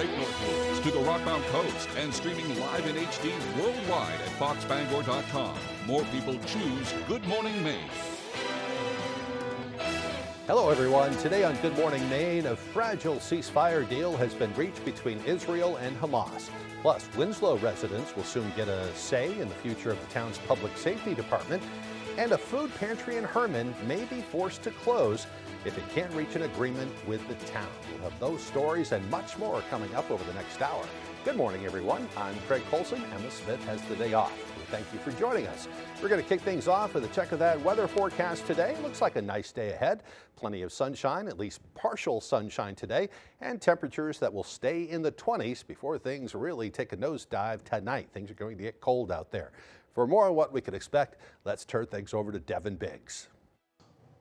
great Northwoods to the Rockbound Coast and streaming live in HD worldwide at foxbangor.com. More people choose Good Morning Maine. Hello, everyone. Today on Good Morning Maine, a fragile ceasefire deal has been reached between Israel and Hamas. Plus, Winslow residents will soon get a say in the future of the town's public safety department. And a food pantry in Herman may be forced to close if it can't reach an agreement with the town. We'll have those stories and much more coming up over the next hour. Good morning, everyone. I'm Craig Colson. Emma Smith has the day off. Thank you for joining us. We're going to kick things off with a check of that weather forecast today. Looks like a nice day ahead. Plenty of sunshine, at least partial sunshine today, and temperatures that will stay in the 20s before things really take a nosedive tonight. Things are going to get cold out there. For more on what we could expect, let's turn things over to Devin Biggs.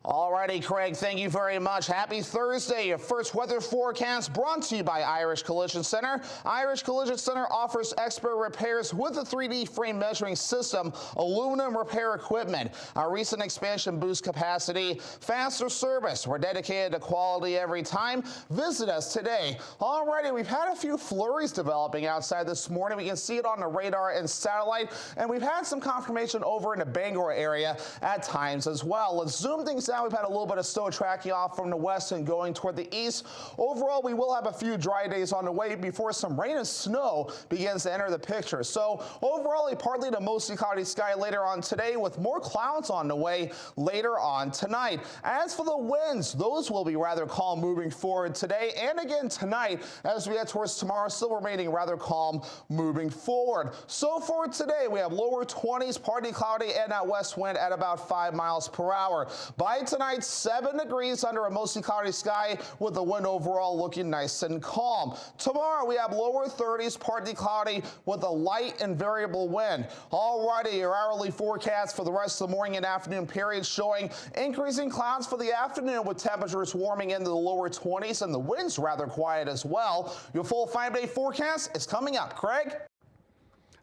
Alrighty, Craig, thank you very much. Happy Thursday. Your first weather forecast brought to you by Irish Collision Center. Irish Collision Center offers expert repairs with a 3D frame measuring system, aluminum repair equipment. Our recent expansion boosts capacity, faster service. We're dedicated to quality every time. Visit us today. Alrighty, we've had a few flurries developing outside this morning. We can see it on the radar and satellite, and we've had some confirmation over in the Bangor area at times as well. Let's zoom things out. We've had a little bit of snow tracking off from the west and going toward the east. Overall, we will have a few dry days on the way before some rain and snow begins to enter the picture. So overall, a partly to mostly cloudy sky later on today with more clouds on the way later on tonight. As for the winds, those will be rather calm moving forward today and again tonight as we head towards tomorrow, still remaining rather calm moving forward. So for today, we have lower 20s, partly cloudy, and that west wind at about 5 miles per hour. By tonight, 7 degrees under a mostly cloudy sky with the wind overall looking nice and calm. Tomorrow, we have lower 30s, partly cloudy with a light and variable wind. Alrighty, your hourly forecast for the rest of the morning and afternoon period showing increasing clouds for the afternoon with temperatures warming into the lower 20s and the winds rather quiet as well. Your full 5-day forecast is coming up. Craig?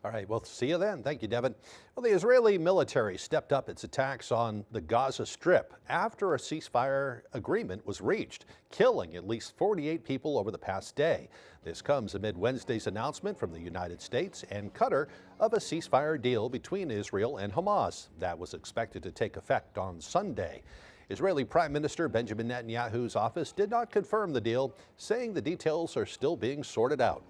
All right, well, see you then. Thank you, Devin. Well, the Israeli military stepped up its attacks on the Gaza Strip after a ceasefire agreement was reached, killing at least 48 people over the past day. This comes amid Wednesday's announcement from the United States and Qatar of a ceasefire deal between Israel and Hamas that was expected to take effect on Sunday. Israeli Prime Minister Benjamin Netanyahu's office did not confirm the deal, saying the details are still being sorted out.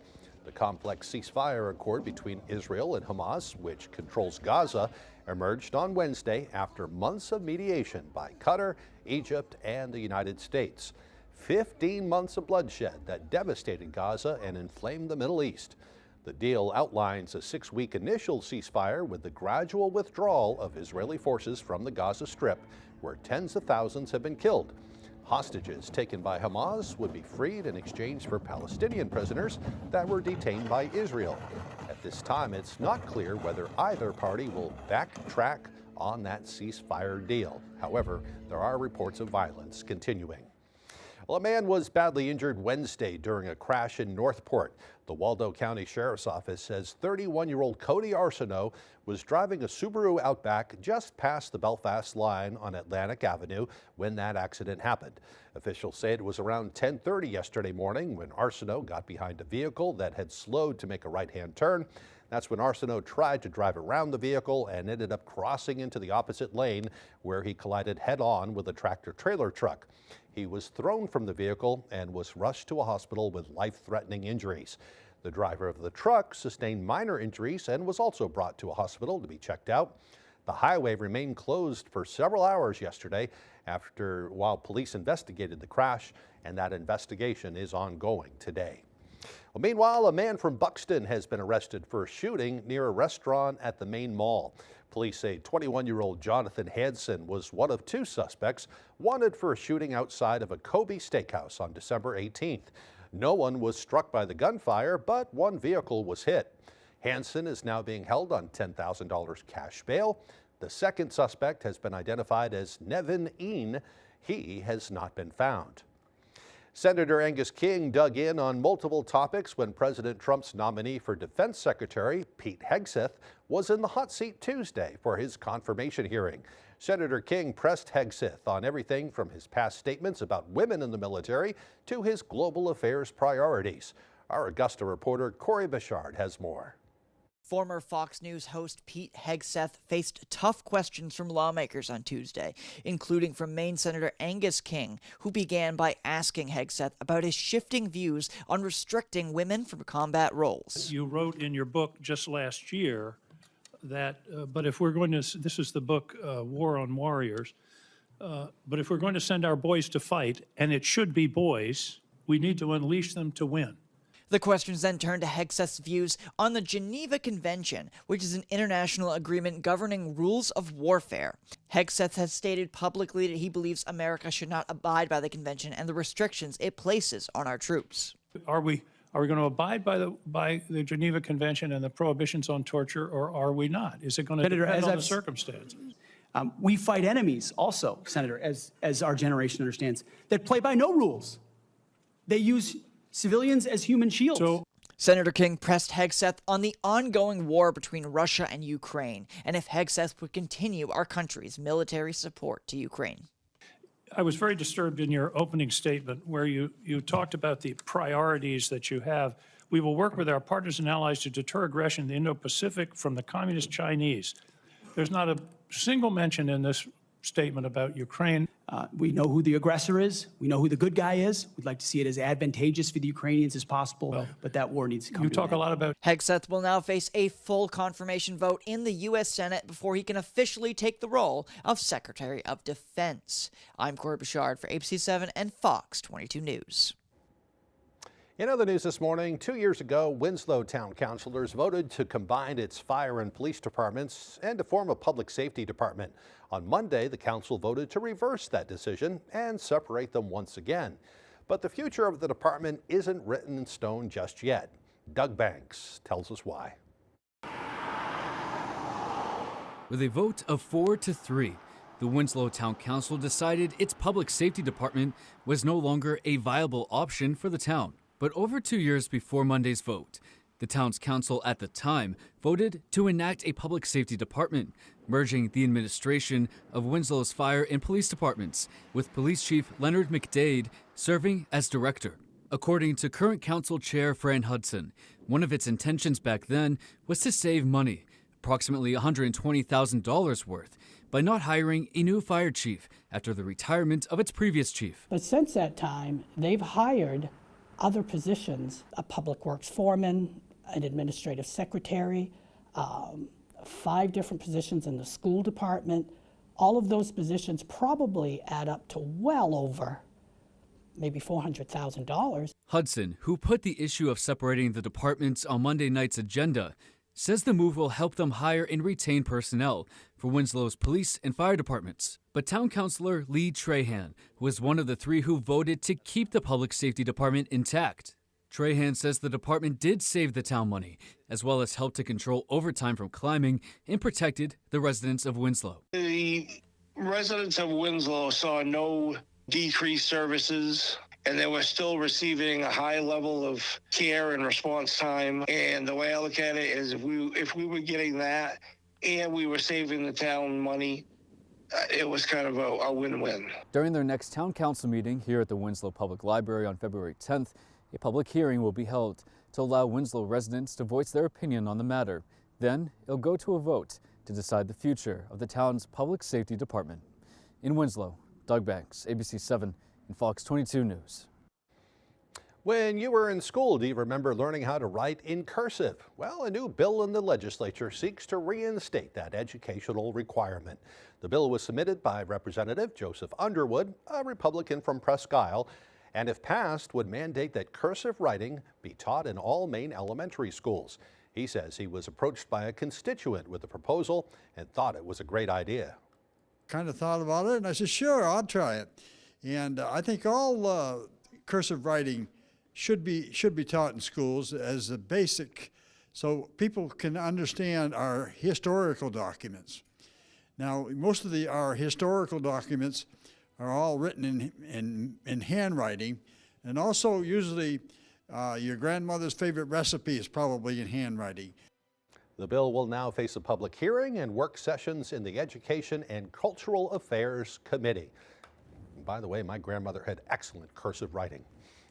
The complex ceasefire accord between Israel and Hamas, which controls Gaza, emerged on Wednesday after months of mediation by Qatar, Egypt, and the United States. 15 months of bloodshed that devastated Gaza and inflamed the Middle East. The deal outlines a 6-week initial ceasefire with the gradual withdrawal of Israeli forces from the Gaza Strip, where tens of thousands have been killed. Hostages taken by Hamas would be freed in exchange for Palestinian prisoners that were detained by Israel. At this time, it's not clear whether either party will backtrack on that ceasefire deal. However, there are reports of violence continuing. Well, a man was badly injured Wednesday during a crash in Northport. The Waldo County Sheriff's Office says 31-year-old Cody Arsenault was driving a Subaru Outback just past the Belfast line on Atlantic Avenue when that accident happened. Officials say it was around 10:30 yesterday morning when Arsenault got behind a vehicle that had slowed to make a right-hand turn. That's when Arsenault tried to drive around the vehicle and ended up crossing into the opposite lane where he collided head-on with a tractor-trailer truck. He was thrown from the vehicle and was rushed to a hospital with life-threatening injuries. The driver of the truck sustained minor injuries and was also brought to a hospital to be checked out. The highway remained closed for several hours yesterday while police investigated the crash, and that investigation is ongoing today. Well, meanwhile, a man from Buxton has been arrested for a shooting near a restaurant at the Main Mall. Police say 21-year-old Jonathan Hansen was one of 2 suspects wanted for a shooting outside of a Kobe steakhouse on December 18th. No one was struck by the gunfire, but one vehicle was hit. Hansen is now being held on $10,000 cash bail. The second suspect has been identified as Nevin Een. He has not been found. Senator Angus King dug in on multiple topics when President Trump's nominee for Defense Secretary, Pete Hegseth, was in the hot seat Tuesday for his confirmation hearing. Senator King pressed Hegseth on everything from his past statements about women in the military to his global affairs priorities. Our Augusta reporter Corey Bichard has more. Former Fox News host Pete Hegseth faced tough questions from lawmakers on Tuesday, including from Maine Senator Angus King, who began by asking Hegseth about his shifting views on restricting women from combat roles. You wrote in your book just last year that, but if we're going to, this is the book War on Warriors, but if we're going to send our boys to fight, and it should be boys, we need to unleash them to win. The questions then turned to Hegseth's views on the Geneva Convention, which is an international agreement governing rules of warfare. Hegseth has stated publicly that he believes America should not abide by the convention and the restrictions it places on our troops. Are we going to abide by the Geneva Convention and the prohibitions on torture, or are we not? Is it going to depend on the circumstances? We fight enemies also, Senator, as our generation understands, that play by no rules. They use civilians as human shields. Senator King pressed Hegseth on the ongoing war between Russia and Ukraine, and if Hegseth would continue our country's military support to Ukraine. I was very disturbed in your opening statement where you talked about the priorities that you have. We will work with our partners and allies to deter aggression in the Indo-Pacific from the Communist Chinese. There's not a single mention in this statement about Ukraine. We know who the aggressor is. We know who the good guy is. We'd like to see it as advantageous for the Ukrainians as possible, but that war needs to come to an end. You talk a lot about... Hegseth will now face a full confirmation vote in the U.S. Senate before he can officially take the role of Secretary of Defense. I'm Corey Bichard for ABC 7 and Fox 22 News. In other news this morning, 2 years ago, Winslow Town councilors voted to combine its fire and police departments and to form a public safety department. On Monday, the council voted to reverse that decision and separate them once again. But the future of the department isn't written in stone just yet. Doug Banks tells us why. With a vote of 4-3, the Winslow Town Council decided its public safety department was no longer a viable option for the town. But over 2 years before Monday's vote, the town's council at the time voted to enact a public safety department, merging the administration of Winslow's fire and police departments, with Police Chief Leonard McDade serving as director. According to current council chair Fran Hudson, one of its intentions back then was to save money, approximately $120,000 worth, by not hiring a new fire chief after the retirement of its previous chief. But since that time, they've hired other positions, a public works foreman, an administrative secretary, 5 different positions in the school department. All of those positions probably add up to well over maybe $400,000. Hudson, who put the issue of separating the departments on Monday night's agenda, says the move will help them hire and retain personnel for Winslow's police and fire departments. But town councilor Lee Trahan was one of the 3 who voted to keep the public safety department intact. Trahan says the department did save the town money, as well as helped to control overtime from climbing and protected the residents of Winslow. The residents of Winslow saw no decreased services, and they were still receiving a high level of care and response time. And the way I look at it is if we were getting that and we were saving the town money, it was kind of a win-win. During their next town council meeting here at the Winslow Public Library on February 10th, a public hearing will be held to allow Winslow residents to voice their opinion on the matter. Then it'll go to a vote to decide the future of the town's public safety department. In Winslow, Doug Banks, ABC 7 and Fox 22 News. When you were in school, do you remember learning how to write in cursive? Well, a new bill in the legislature seeks to reinstate that educational requirement. The bill was submitted by Representative Joseph Underwood, a Republican from Presque Isle, and if passed, would mandate that cursive writing be taught in all Maine elementary schools. He says he was approached by a constituent with the proposal and thought it was a great idea. Kind of thought about it, and I said, sure, I'll try it. And I think all cursive writing should be taught in schools as a basic, so people can understand our historical documents. Now, most of our historical documents are all written in handwriting, and also usually your grandmother's favorite recipe is probably in handwriting. The bill will now face a public hearing and work sessions in the Education and Cultural Affairs Committee. And by the way, my grandmother had excellent cursive writing.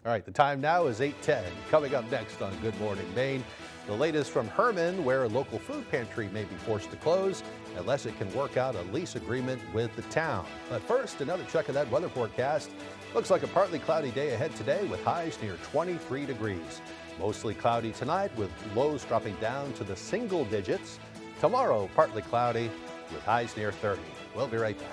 All right, the time now is 8:10. Coming up next on Good Morning Maine, the latest from Herman, where a local food pantry may be forced to close unless it can work out a lease agreement with the town. But first, another check of that weather forecast. Looks like a partly cloudy day ahead today with highs near 23 degrees. Mostly cloudy tonight with lows dropping down to the single digits. Tomorrow, partly cloudy with highs near 30. We'll be right back.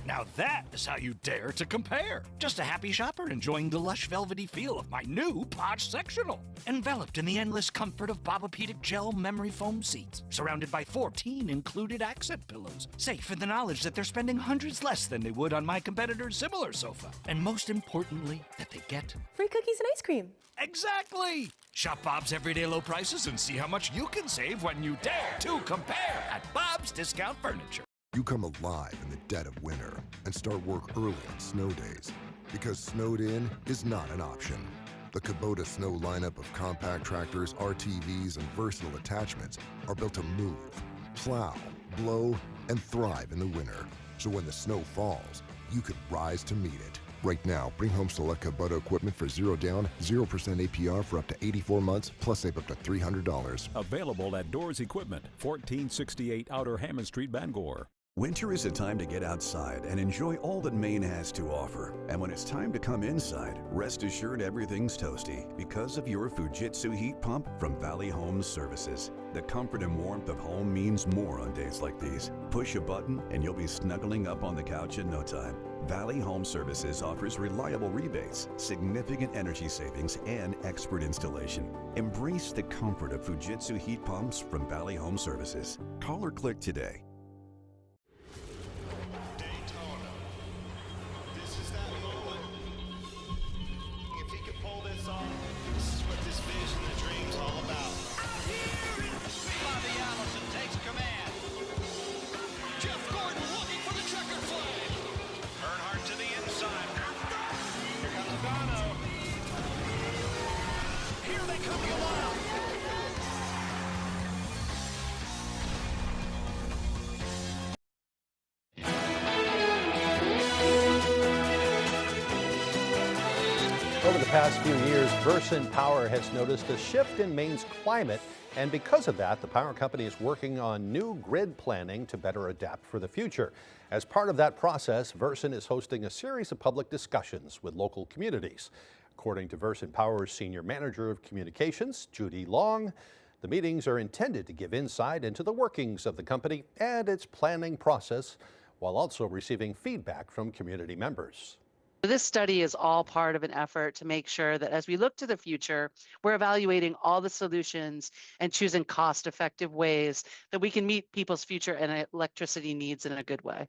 Now that is how you dare to compare. Just a happy shopper enjoying the lush velvety feel of my new Posh Sectional. Enveloped in the endless comfort of Bobopedic gel memory foam seats. Surrounded by 14 included accent pillows. Safe in the knowledge that they're spending hundreds less than they would on my competitor's similar sofa. And most importantly, that they get free cookies and ice cream. Exactly! Shop Bob's everyday low prices and see how much you can save when you dare to compare at Bob's Discount Furniture. You come alive in the dead of winter and start work early on snow days because snowed in is not an option. The Kubota Snow lineup of compact tractors, RTVs, and versatile attachments are built to move, plow, blow, and thrive in the winter. So when the snow falls, you can rise to meet it. Right now, bring home select Kubota equipment for 0 down, 0% APR for up to 84 months, plus save up to $300. Available at Doors Equipment, 1468 Outer Hammond Street, Bangor. Winter is a time to get outside and enjoy all that Maine has to offer. And when it's time to come inside, rest assured everything's toasty because of your Fujitsu heat pump from Valley Home Services. The comfort and warmth of home means more on days like these. Push a button and you'll be snuggling up on the couch in no time. Valley Home Services offers reliable rebates, significant energy savings, and expert installation. Embrace the comfort of Fujitsu heat pumps from Valley Home Services. Call or click today. Over the past few years, Versant Power has noticed a shift in Maine's climate, and because of that, the power company is working on new grid planning to better adapt for the future. As part of that process, Versant is hosting a series of public discussions with local communities. According to Versant Power's Senior Manager of Communications, Judy Long, the meetings are intended to give insight into the workings of the company and its planning process, while also receiving feedback from community members. This study is all part of an effort to make sure that as we look to the future, we're evaluating all the solutions and choosing cost-effective ways that we can meet people's future and electricity needs in a good way.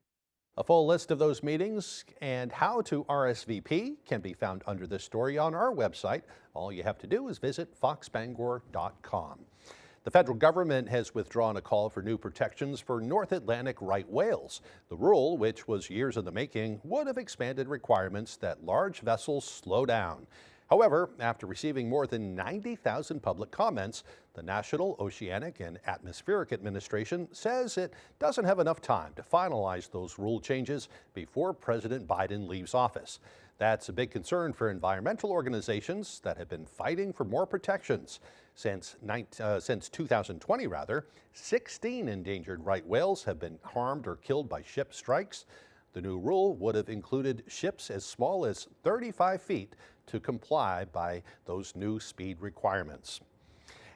A full list of those meetings and how to RSVP can be found under this story on our website. All you have to do is visit foxbangor.com. The federal government has withdrawn a call for new protections for North Atlantic right whales. The rule, which was years in the making, would have expanded requirements that large vessels slow down. However, after receiving more than 90,000 public comments, the National Oceanic and Atmospheric Administration says it doesn't have enough time to finalize those rule changes before President Biden leaves office. That's a big concern for environmental organizations that have been fighting for more protections. Since 2020, 16 endangered right whales have been harmed or killed by ship strikes. The new rule would have included ships as small as 35 feet to comply by those new speed requirements.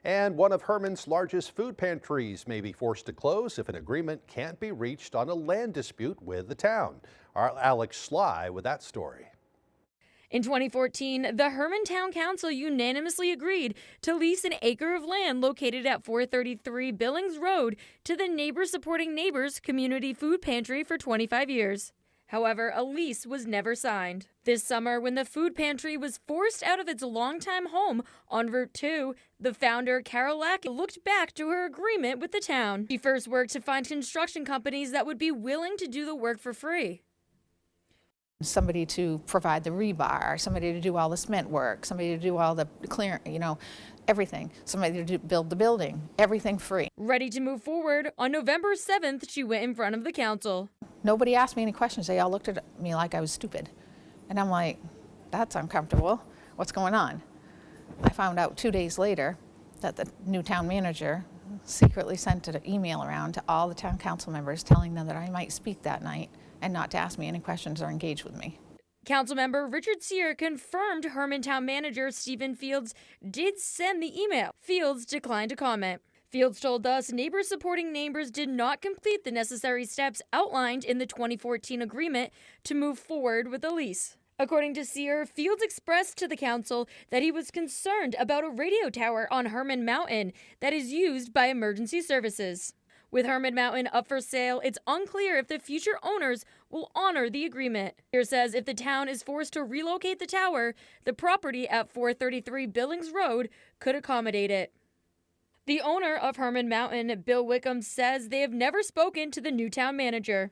And one of Herman's largest food pantries may be forced to close if an agreement can't be reached on a land dispute with the town. Our Alex Sly with that story. In 2014, the Herman Town Council unanimously agreed to lease an acre of land located at 433 Billings Road to the Neighbors Supporting Neighbors Community Food Pantry for 25 years. However, a lease was never signed. This summer, when the food pantry was forced out of its longtime home on Route 2, the founder, Carol Lack, looked back to her agreement with the town. She first worked to find construction companies that would be willing to do the work for free. Somebody to provide the rebar, somebody to do all the cement work, somebody to do all the clear, everything. Somebody to build the building, everything free. Ready to move forward, on November 7th, she went in front of the council. Nobody asked me any questions. They all looked at me like I was stupid. And I'm like, that's uncomfortable. What's going on? I found out 2 days later that the new town manager secretly sent an email around to all the town council members telling them that I might speak that night and not to ask me any questions or engage with me. Councilmember Richard Sear confirmed Hermantown manager Stephen Fields did send the email. Fields declined to comment. Fields told us neighbors supporting neighbors did not complete the necessary steps outlined in the 2014 agreement to move forward with the lease. According to Sear, Fields expressed to the council that he was concerned about a radio tower on Herman Mountain that is used by emergency services. With Herman Mountain up for sale, it's unclear if the future owners will honor the agreement. Sear says if the town is forced to relocate the tower, the property at 433 Billings Road could accommodate it. The owner of Herman Mountain, Bill Wickham, says they have never spoken to the new town manager.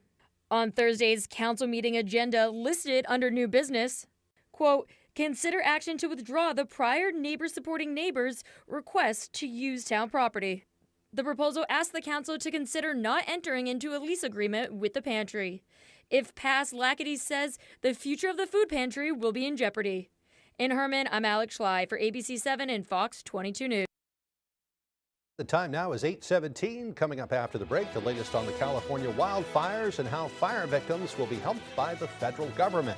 On Thursday's council meeting agenda listed under new business, quote, consider action to withdraw the prior neighbor supporting neighbors request to use town property. The proposal asked the council to consider not entering into a lease agreement with the pantry. If passed, Lackady says the future of the food pantry will be in jeopardy. In Herman, I'm Alex Schley for ABC 7 and Fox 22 News. The time now is 8:17. Coming up after the break, the latest on the California wildfires and how fire victims will be helped by the federal government.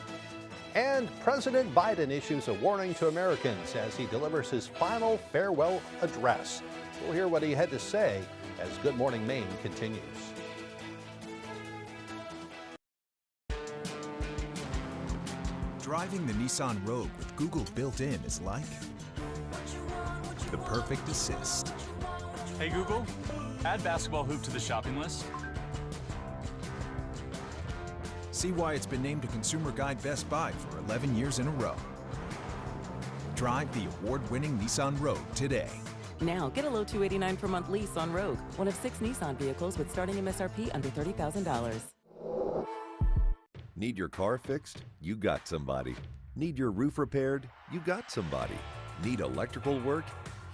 And President Biden issues a warning to Americans as he delivers his final farewell address. We'll hear what he had to say as Good Morning Maine continues. Driving the Nissan Rogue with Google built in is like the perfect assist. Hey Google, add basketball hoop to the shopping list. See why it's been named a Consumer Guide Best Buy for 11 years in a row. Drive the award-winning Nissan Rogue today. Now, get a low $289 per month lease on Rogue, one of 6 Nissan vehicles with starting MSRP under $30,000. Need your car fixed? You got somebody. Need your roof repaired? You got somebody. Need electrical work?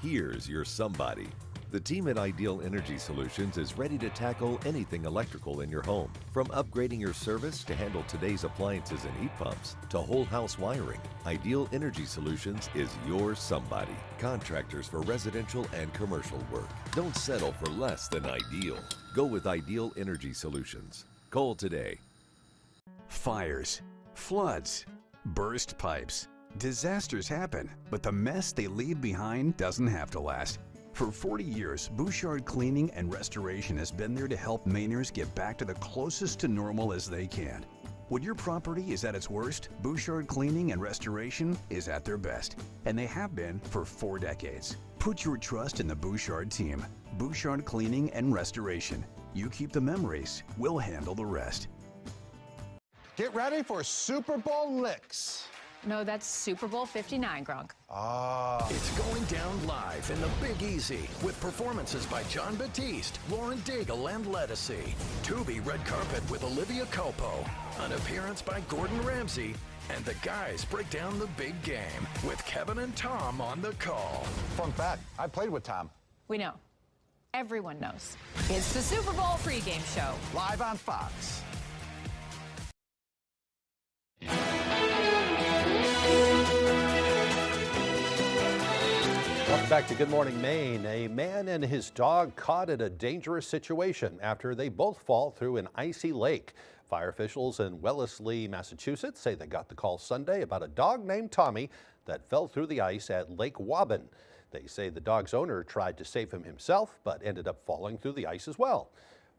Here's your somebody. The team at Ideal Energy Solutions is ready to tackle anything electrical in your home. From upgrading your service to handle today's appliances and heat pumps to whole house wiring, Ideal Energy Solutions is your somebody. Contractors for residential and commercial work. Don't settle for less than ideal. Go with Ideal Energy Solutions. Call today. Fires, floods, burst pipes. Disasters happen, but the mess they leave behind doesn't have to last. For 40 years, Bouchard Cleaning and Restoration has been there to help Mainers get back to the closest to normal as they can. When your property is at its worst, Bouchard Cleaning and Restoration is at their best, and they have been for 4 decades. Put your trust in the Bouchard team. Bouchard Cleaning and Restoration. You keep the memories, we'll handle the rest. Get ready for Super Bowl licks. No, that's Super Bowl 59, Gronk. It's going down live in the Big Easy with performances by John Batiste, Lauren Daigle, and Lettucey. Tubi red carpet with Olivia Culpo. An appearance by Gordon Ramsay. And the guys break down the big game with Kevin and Tom on the call. Fun fact, I played with Tom. We know. Everyone knows. It's the Super Bowl pregame show. Live on Fox. Welcome back to Good Morning Maine. A man and his dog caught in a dangerous situation after they both fall through an icy lake. Fire officials in Wellesley, Massachusetts say they got the call Sunday about a dog named Tommy that fell through the ice at Lake Waban. They say the dog's owner tried to save him himself, but ended up falling through the ice as well.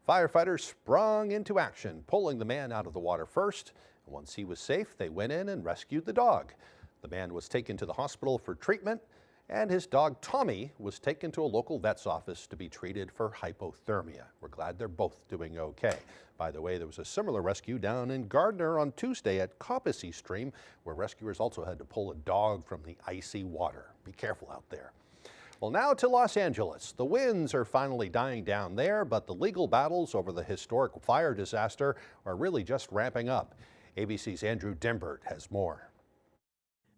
Firefighters sprung into action, pulling the man out of the water first. Once he was safe, they went in and rescued the dog. The man was taken to the hospital for treatment, and his dog Tommy was taken to a local vet's office to be treated for hypothermia. We're glad they're both doing okay. By the way, there was a similar rescue down in Gardner on Tuesday at Coppice Stream, where rescuers also had to pull a dog from the icy water. Be careful out there. Well, now to Los Angeles. The winds are finally dying down there, but the legal battles over the historic fire disaster are really just ramping up. ABC's Andrew Dimbert has more.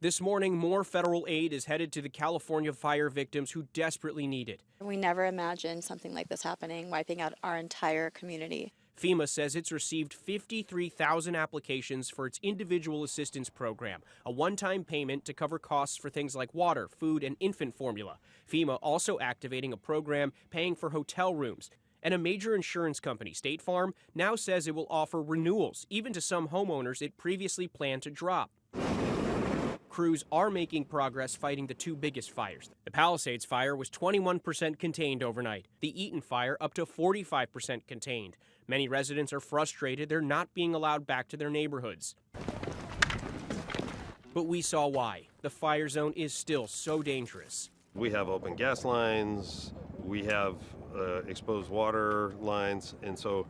This morning, more federal aid is headed to the California fire victims who desperately need it. We never imagined something like this happening, wiping out our entire community. FEMA says it's received 53,000 applications for its individual assistance program, a one-time payment to cover costs for things like water, food, and infant formula. FEMA also activating a program paying for hotel rooms. And a major insurance company, State Farm, now says it will offer renewals, even to some homeowners it previously planned to drop. Crews are making progress fighting the two biggest fires. The Palisades fire was 21% contained overnight. The Eaton fire up to 45% contained. Many residents are frustrated they're not being allowed back to their neighborhoods. But we saw why. The fire zone is still so dangerous. We have open gas lines, we have exposed water lines, and so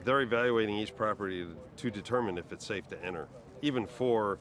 they're evaluating each property to determine if it's safe to enter, even for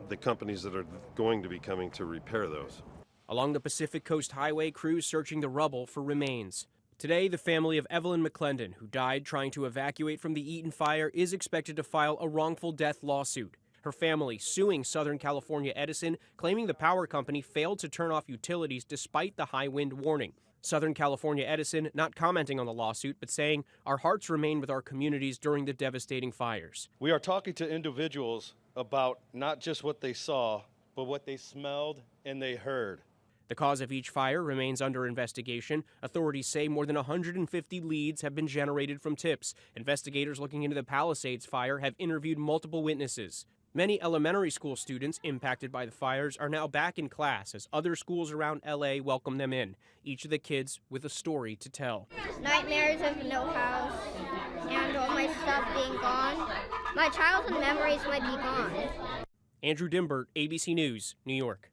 the companies that are going to be coming to repair those. Along the Pacific Coast Highway, crews searching the rubble for remains. Today, the family of Evelyn McClendon, who died trying to evacuate from the Eaton fire, is expected to file a wrongful death lawsuit. Her family suing Southern California Edison, claiming the power company failed to turn off utilities despite the high wind warning. Southern California Edison not commenting on the lawsuit, but saying, "Our hearts remain with our communities during the devastating fires." We are talking to individuals about not just what they saw, but what they smelled and they heard. The cause of each fire remains under investigation. Authorities say more than 150 leads have been generated from tips. Investigators looking into the Palisades fire have interviewed multiple witnesses. Many elementary school students impacted by the fires are now back in class as other schools around LA welcome them in, each of the kids with a story to tell. Nightmares of no house and all my stuff being gone. My childhood memories might be gone. Andrew Dimbert, ABC News, New York.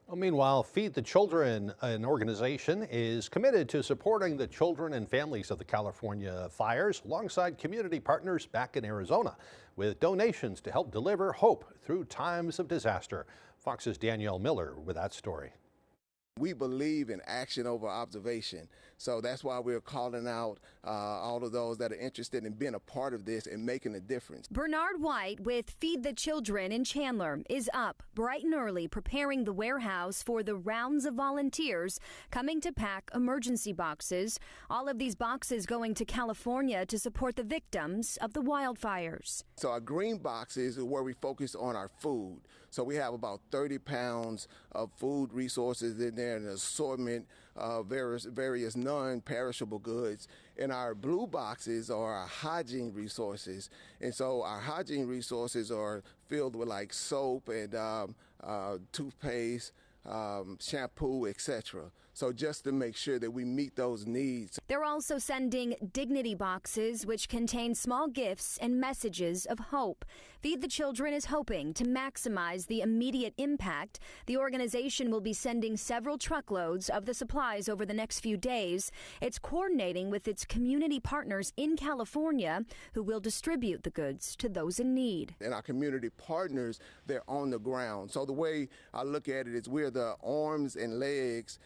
Well, meanwhile, Feed the Children, an organization, is committed to supporting the children and families of the California fires alongside community partners back in Arizona with donations to help deliver hope through times of disaster. Fox's Danielle Miller with that story. We believe in action over observation, so that's why we're calling out all of those that are interested in being a part of this and making a difference. Bernard White with Feed the Children in Chandler is up bright and early preparing the warehouse for the rounds of volunteers coming to pack emergency boxes. All of these boxes going to California to support the victims of the wildfires. So our green boxes are where we focus on our food. So we have about 30 pounds of food resources in there, an assortment of various non-perishable goods. And our blue boxes are our hygiene resources. And so our hygiene resources are filled with like soap and toothpaste, shampoo, etc. So just to make sure that we meet those needs. They're also sending dignity boxes, which contain small gifts and messages of hope. Feed the Children is hoping to maximize the immediate impact. The organization will be sending several truckloads of the supplies over the next few days. It's coordinating with its community partners in California who will distribute the goods to those in need. And our community partners, they're on the ground. So the way I look at it is we're the arms and legs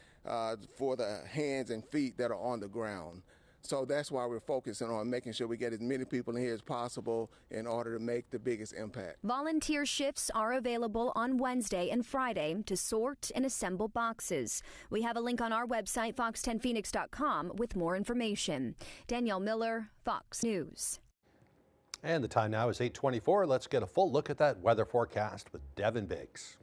for the hands and feet that are on the ground. So that's why we're focusing on making sure we get as many people in here as possible in order to make the biggest impact. Volunteer shifts are available on Wednesday and Friday to sort and assemble boxes. We have a link on our website, fox10phoenix.com, with more information. Danielle Miller, Fox News. And the time now is 8:24. Let's get a full look at that weather forecast with Devin Biggs.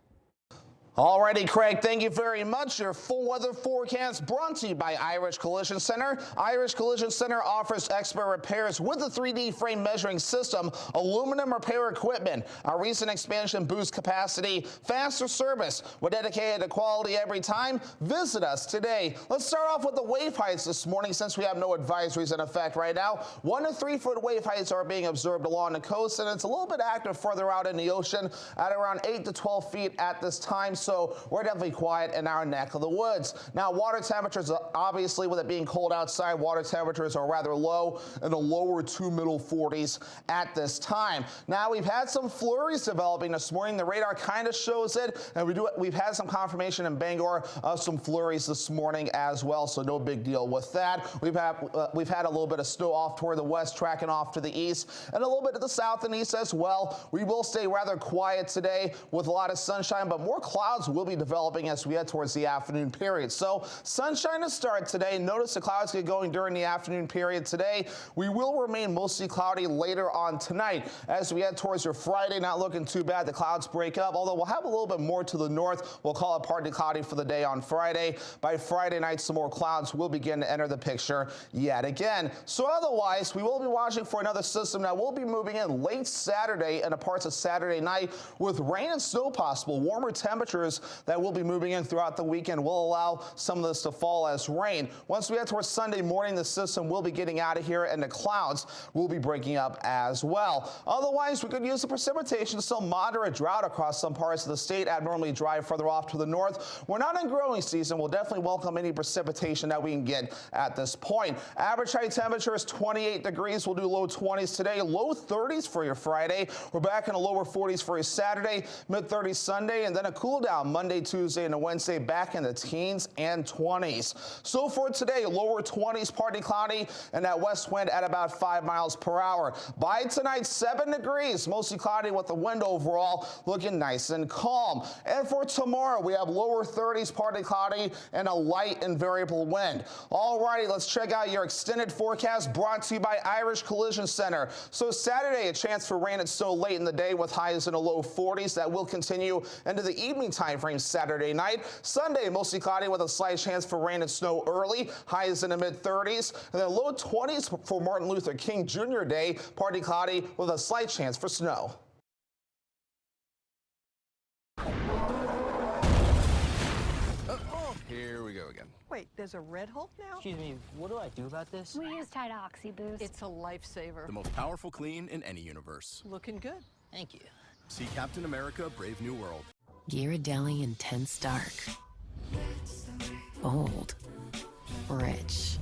Alrighty, Craig, thank you very much. Your full weather forecast brought to you by Irish Collision Center. Irish Collision Center offers expert repairs with a 3D frame measuring system, aluminum repair equipment. Our recent expansion boosts capacity, faster service. We're dedicated to quality every time. Visit us today. Let's start off with the wave heights this morning since we have no advisories in effect right now. 1 to 3 foot wave heights are being observed along the coast, and it's a little bit active further out in the ocean at around 8 to 12 feet at this time. so we're definitely quiet in our neck of the woods. Now, water temperatures, obviously, with it being cold outside, water temperatures are rather low in the lower to middle 40s at this time. Now, we've had some flurries developing this morning. The radar kind of shows it, and we've had some confirmation in Bangor of some flurries this morning as well, so no big deal with that. We've had a little bit of snow off toward the west, tracking off to the east, and a little bit to the south and east as well. We will stay rather quiet today with a lot of sunshine, but more clouds will be developing as we head towards the afternoon period. So sunshine to start today. Notice the clouds get going during the afternoon period today. We will remain mostly cloudy later on tonight. As we head towards your Friday, not looking too bad. The clouds break up, although we'll have a little bit more to the north. We'll call it partly cloudy for the day on Friday. By Friday night, some more clouds will begin to enter the picture yet again. So otherwise, we will be watching for another system that will be moving in late Saturday and a parts of Saturday night with rain and snow possible. Warmer temperatures that will be moving in throughout the weekend will allow some of this to fall as rain. Once we head towards Sunday morning, the system will be getting out of here and the clouds will be breaking up as well. Otherwise, we could use the precipitation, still moderate drought across some parts of the state, abnormally dry further off to the north. We're not in growing season. We'll definitely welcome any precipitation that we can get at this point. Average high temperature is 28 degrees. We'll do low 20s today, low 30s for your Friday. We're back in the lower 40s for your Saturday, mid 30s Sunday, and then a cool down Monday, Tuesday, and a Wednesday back in the teens and 20s. So for today, lower 20s, partly cloudy, and that west wind at about 5 miles per hour. By tonight, 7 degrees, mostly cloudy with the wind overall looking nice and calm. And for tomorrow, we have lower 30s, partly cloudy, and a light and variable wind. All righty, let's check out your extended forecast brought to you by Irish Collision Center. So Saturday, a chance for rain and snow late in the day with highs in the low 40s. That will continue into the evening time frame Saturday night. Sunday, mostly cloudy with a slight chance for rain and snow early, highs in the mid 30s, and then low 20s for Martin Luther King Jr. Day, partly cloudy with a slight chance for snow. Here we go again. Wait, there's a Red Hulk now? Excuse me, what do I do about this? We use Tide Oxy Boost. It's a lifesaver. The most powerful clean in any universe. Looking good. Thank you. See Captain America, Brave New World. Ghirardelli Intense Dark. Bold. Rich.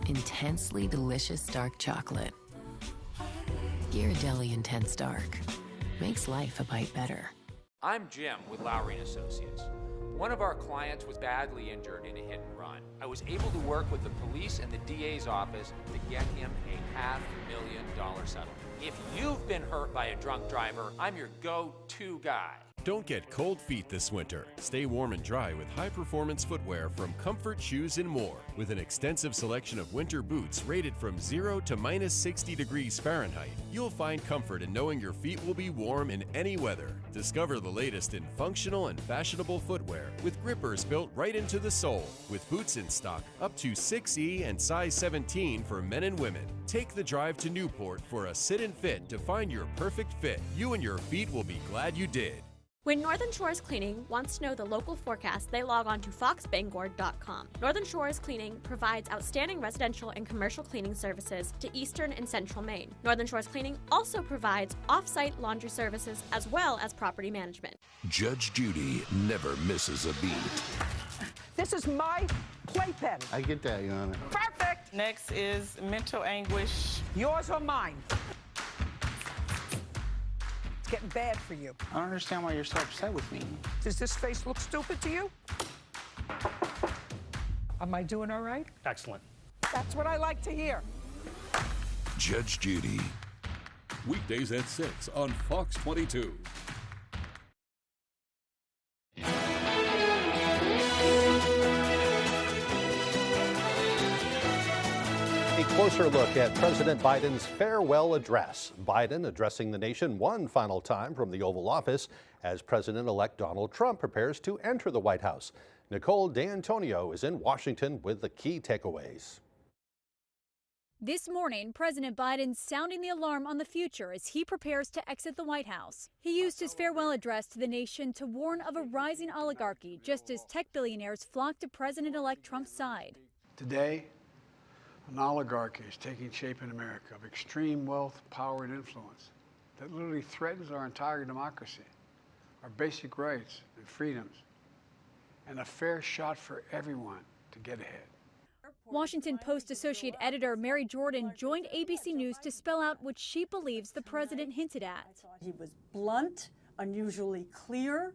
Intensely delicious dark chocolate. Ghirardelli Intense Dark. Makes life a bite better. I'm Jim with Lowry & Associates. One of our clients was badly injured in a hit and run. I was able to work with the police and the DA's office to get him a $500,000 settlement. If you've been hurt by a drunk driver, I'm your go-to guy. Don't get cold feet this winter. Stay warm and dry with high-performance footwear from Comfort Shoes and More. With an extensive selection of winter boots rated from 0 to minus 60 degrees Fahrenheit, you'll find comfort in knowing your feet will be warm in any weather. Discover the latest in functional and fashionable footwear with grippers built right into the sole. With boots in stock up to 6E and size 17 for men and women. Take the drive to Newport for a sit and fit to find your perfect fit. You and your feet will be glad you did. When Northern Shores Cleaning wants to know the local forecast, they log on to foxbangor.com. Northern Shores Cleaning provides outstanding residential and commercial cleaning services to eastern and central Maine. Northern Shores Cleaning also provides off-site laundry services as well as property management. Judge Judy never misses a beat. This is my playpen. I get that, Your Honor. Perfect. Next is mental anguish. Yours or mine? Getting bad for you. I don't understand why you're so upset with me. Does this face look stupid to you? Am I doing all right? Excellent. That's what I like to hear. Judge Judy. Weekdays at 6 on Fox 22. A closer look at President Biden's farewell address. Biden addressing the nation one final time from the Oval Office as President-elect Donald Trump prepares to enter the White House. Nicole D'Antonio is in Washington with the key takeaways. This morning, President Biden sounding the alarm on the future as he prepares to exit the White House. He used his farewell address to the nation to warn of a rising oligarchy, just as tech billionaires flock to President-elect Trump's side. Today, an oligarchy is taking shape in America of extreme wealth, power, and influence that literally threatens our entire democracy. our basic rights and freedoms, and a fair shot for everyone to get ahead. Washington Post associate editor Mary Jordan joined ABC News to spell out what she believes the president hinted at. He was blunt, unusually clear,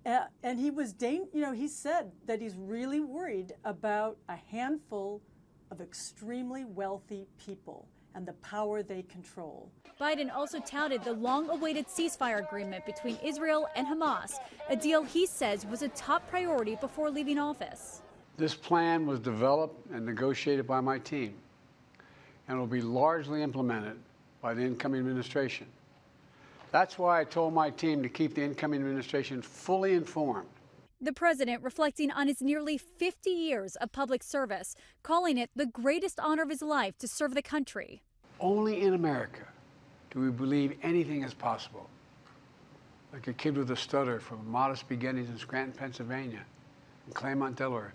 and he was, he said that he's really worried about a handful of extremely wealthy people and the power they control. Biden also touted the long-awaited ceasefire agreement between Israel and Hamas, a deal he says was a top priority before leaving office. This plan was developed and negotiated by my team and will be largely implemented by the incoming administration. That's why I told my team to keep the incoming administration fully informed. The president reflecting on his nearly 50 years of public service, calling it the greatest honor of his life to serve the country. Only in America do we believe anything is possible. Like a kid with a stutter from modest beginnings in Scranton, Pennsylvania, and Claremont, Delaware,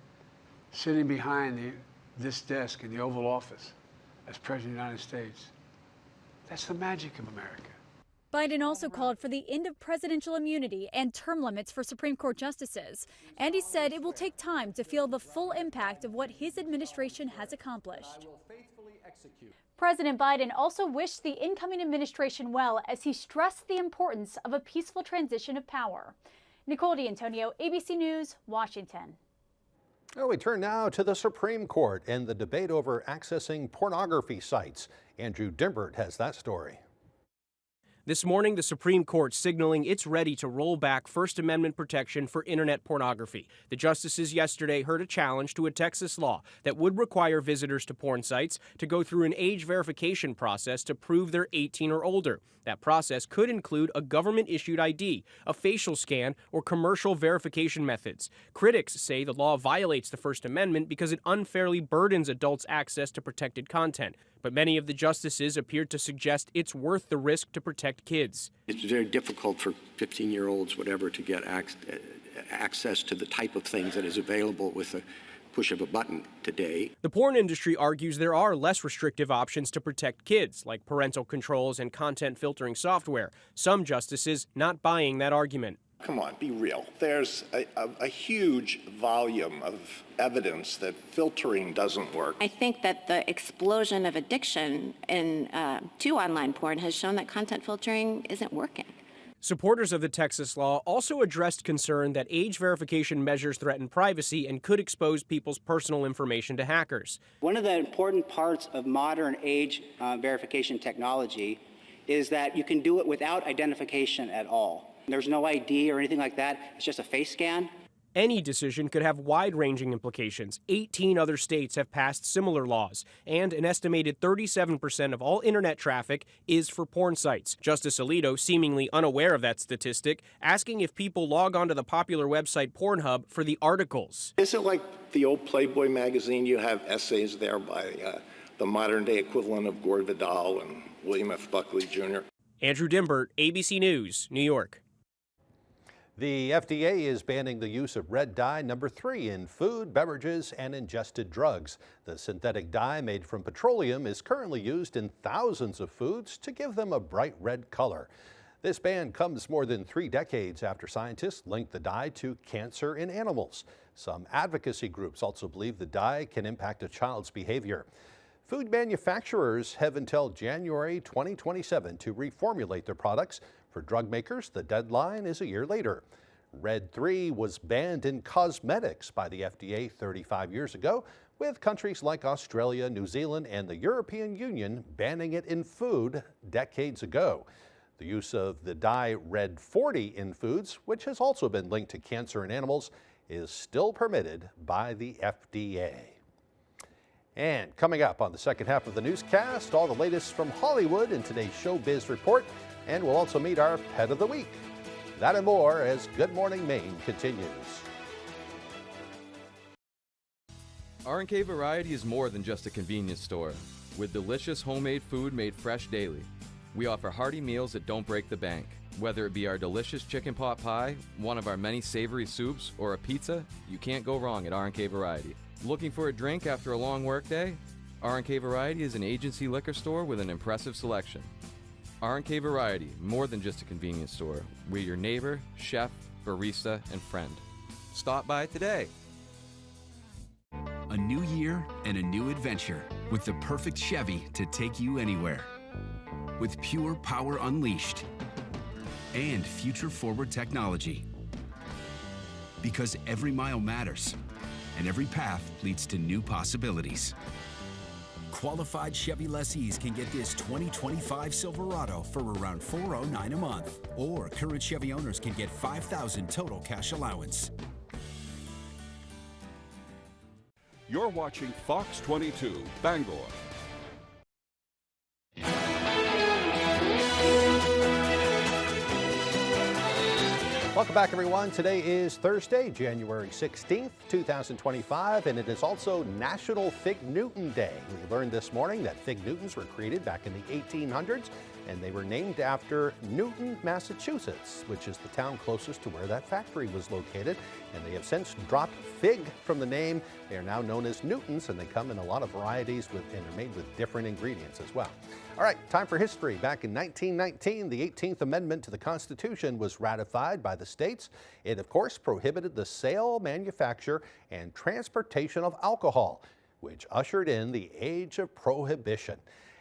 sitting behind this desk in the Oval Office as President of the United States. That's the magic of America. Biden also called for the end of presidential immunity and term limits for Supreme Court justices. And he said it will take time to feel the full impact of what his administration has accomplished. President Biden also wished the incoming administration well as he stressed the importance of a peaceful transition of power. Nicole D'Antonio, ABC News, Washington. Well, we turn now to the Supreme Court and the debate over accessing pornography sites. Andrew Dimbert has that story. This morning, the Supreme Court signaling it's ready to roll back First Amendment protection for internet pornography. The justices yesterday heard a challenge to a Texas law that would require visitors to porn sites to go through an age verification process to prove they're 18 or older. That process could include a government-issued ID, a facial scan, or commercial verification methods. Critics say the law violates the First Amendment because it unfairly burdens adults' access to protected content. But many of the justices appeared to suggest it's worth the risk to protect kids. It's very difficult for 15-year-olds, whatever, to get access to the type of things that is available with a push of a button today. The porn industry argues there are less restrictive options to protect kids, like parental controls and content filtering software. Some justices not buying that argument. Come on, be real. There's a huge volume of evidence that filtering doesn't work. I think that the explosion of addiction to online porn has shown that content filtering isn't working. Supporters of the Texas law also addressed concern that age verification measures threaten privacy and could expose people's personal information to hackers. One of the important parts of modern age verification technology is that you can do it without identification at all. There's no ID or anything like that. It's just a face scan. Any decision could have wide-ranging implications. 18 other states have passed similar laws, and an estimated 37% of all internet traffic is for porn sites. Justice Alito, seemingly unaware of that statistic, asking if people log onto the popular website Pornhub for the articles. Is it like the old Playboy magazine? You have essays there by the modern-day equivalent of Gore Vidal and William F. Buckley, Jr. Andrew Dimbert, ABC News, New York. The FDA is banning the use of red dye number 3 in food, beverages, and ingested drugs. The synthetic dye made from petroleum is currently used in thousands of foods to give them a bright red color. This ban comes more than 3 decades after scientists linked the dye to cancer in animals. Some advocacy groups also believe the dye can impact a child's behavior. Food manufacturers have until January 2027 to reformulate their products. For drug makers, the deadline is a year later. Red 3 was banned in cosmetics by the FDA 35 years ago, with countries like Australia, New Zealand, and the European Union banning it in food decades ago. The use of the dye Red 40 in foods, which has also been linked to cancer in animals, is still permitted by the FDA. And coming up on the second half of the newscast, all the latest from Hollywood in today's Showbiz Report, and we'll also meet our Pet of the Week. That and more as Good Morning Maine continues. R&K Variety is more than just a convenience store. With delicious homemade food made fresh daily. We offer hearty meals that don't break the bank. Whether it be our delicious chicken pot pie, one of our many savory soups, or a pizza, you can't go wrong at R&K Variety. Looking for a drink after a long workday? R&K Variety is an agency liquor store with an impressive selection. R&K Variety, more than just a convenience store. We're your neighbor, chef, barista, and friend. Stop by today. A new year and a new adventure with the perfect Chevy to take you anywhere. With pure power unleashed and future-forward technology. Because every mile matters and every path leads to new possibilities. Qualified Chevy lessees can get this 2025 Silverado for around $409 a month, or current Chevy owners can get $5,000 total cash allowance. You're watching Fox 22, Bangor. Welcome back, everyone. Today is Thursday, January 16th, 2025, and it is also National Fig Newton Day. We learned this morning that fig Newtons were created back in the 1800s, and they were named after Newton, Massachusetts, which is the town closest to where that factory was located. And they have since dropped fig from the name. They are now known as Newtons, and they come in a lot of varieties and are made with different ingredients as well. All right, time for history. Back in 1919, the 18th Amendment to the Constitution was ratified by the states. It, of course, prohibited the sale, manufacture, and transportation of alcohol, which ushered in the age of prohibition.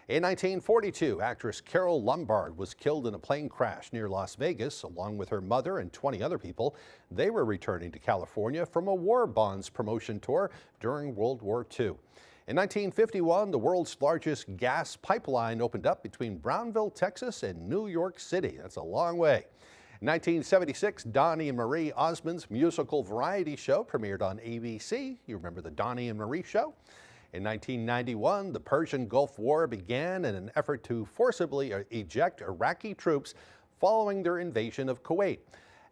In 1942, actress Carol Lombard was killed in a plane crash near Las Vegas, along with her mother and 20 other people. They were returning to California from a war bonds promotion tour during World War II. In 1951, the world's largest gas pipeline opened up between Brownville, Texas and New York City. That's a long way. In 1976, Donnie and Marie Osmond's musical variety show premiered on ABC. You remember the Donnie and Marie show? In 1991, the Persian Gulf War began in an effort to forcibly eject Iraqi troops following their invasion of Kuwait.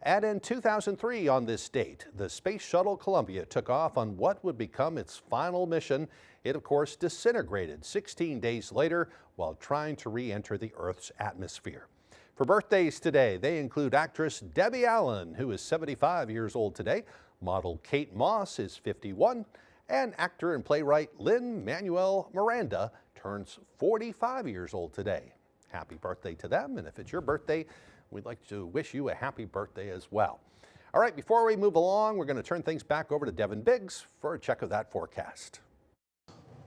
And in 2003, on this date, the Space Shuttle Columbia took off on what would become its final mission. It, of course, disintegrated 16 days later while trying to re-enter the Earth's atmosphere. For birthdays today, they include actress Debbie Allen, who is 75 years old today, model Kate Moss is 51, and actor and playwright Lin-Manuel Miranda turns 45 years old today. Happy birthday to them, and if it's your birthday, we'd like to wish you a happy birthday as well. All right, before we move along, we're going to turn things back over to Devin Biggs for a check of that forecast.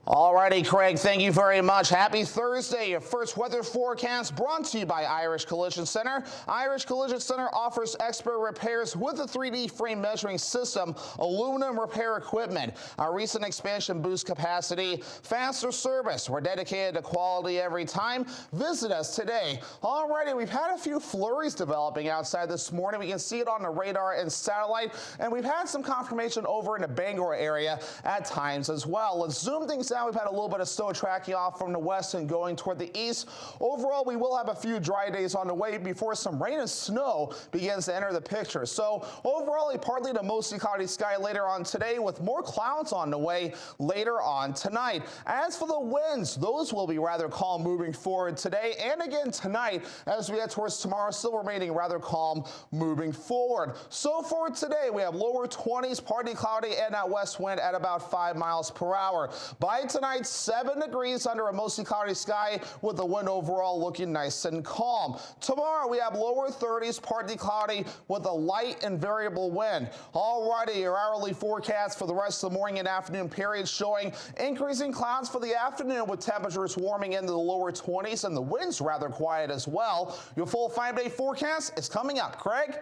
Alrighty, Craig, thank you very much. Happy Thursday. Your first weather forecast brought to you by Irish Collision Center. Irish Collision Center offers expert repairs with a 3D frame measuring system, aluminum repair equipment. Our recent expansion boosts capacity, faster service. We're dedicated to quality every time. Visit us today. Alrighty, we've had a few flurries developing outside this morning. We can see it on the radar and satellite, and we've had some confirmation over in the Bangor area at times as well. Let's zoom things out. We've had a little bit of snow tracking off from the west and going toward the east. Overall, we will have a few dry days on the way before some rain and snow begins to enter the picture. So overall, a partly to mostly cloudy sky later on today with more clouds on the way later on tonight. As for the winds, those will be rather calm moving forward today and again tonight as we head towards tomorrow, still remaining rather calm moving forward. So for today, we have lower 20s, partly cloudy, and that west wind at about 5 miles per hour. By tonight, 7 degrees under a mostly cloudy sky with the wind overall looking nice and calm. Tomorrow, we have lower 30s, partly cloudy with a light and variable wind. Alrighty, your hourly forecast for the rest of the morning and afternoon period showing increasing clouds for the afternoon with temperatures warming into the lower 20s and the winds rather quiet as well. Your full 5-day forecast is coming up. Craig?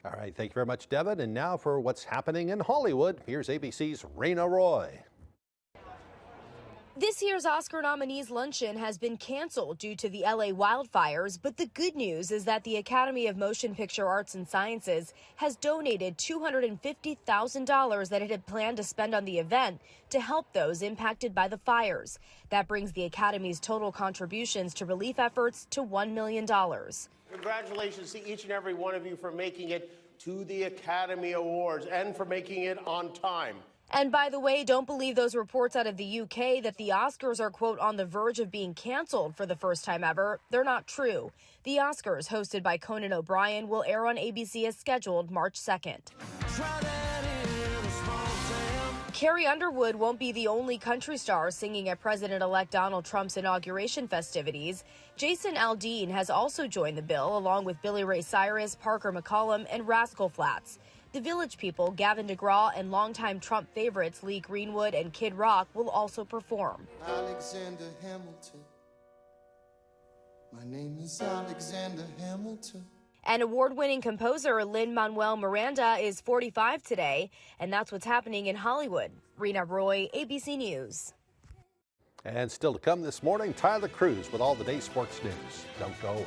All right, thank you very much, Devin. And now for what's happening in Hollywood, here's ABC's Raina Roy. This year's Oscar nominees luncheon has been canceled due to the LA wildfires, but the good news is that the Academy of Motion Picture Arts and Sciences has donated $250,000 that it had planned to spend on the event to help those impacted by the fires. That brings the Academy's total contributions to relief efforts to $1 million. Congratulations to each and every one of you for making it to the Academy Awards and for making it on time. And by the way, don't believe those reports out of the UK that the Oscars are, quote, on the verge of being canceled for the first time ever. They're not true. The Oscars, hosted by Conan O'Brien, will air on ABC as scheduled March 2nd. Carrie Underwood won't be the only country star singing at President-elect Donald Trump's inauguration festivities. Jason Aldean has also joined the bill, along with Billy Ray Cyrus, Parker McCollum, and Rascal Flatts. The Village People, Gavin DeGraw, and longtime Trump favorites Lee Greenwood and Kid Rock will also perform. Alexander Hamilton. My name is Alexander Hamilton. And award-winning composer Lin-Manuel Miranda is 45 today, and that's what's happening in Hollywood. Rena Roy, ABC News. And still to come this morning, Tyler Cruz with all the day's sports news. Don't go away.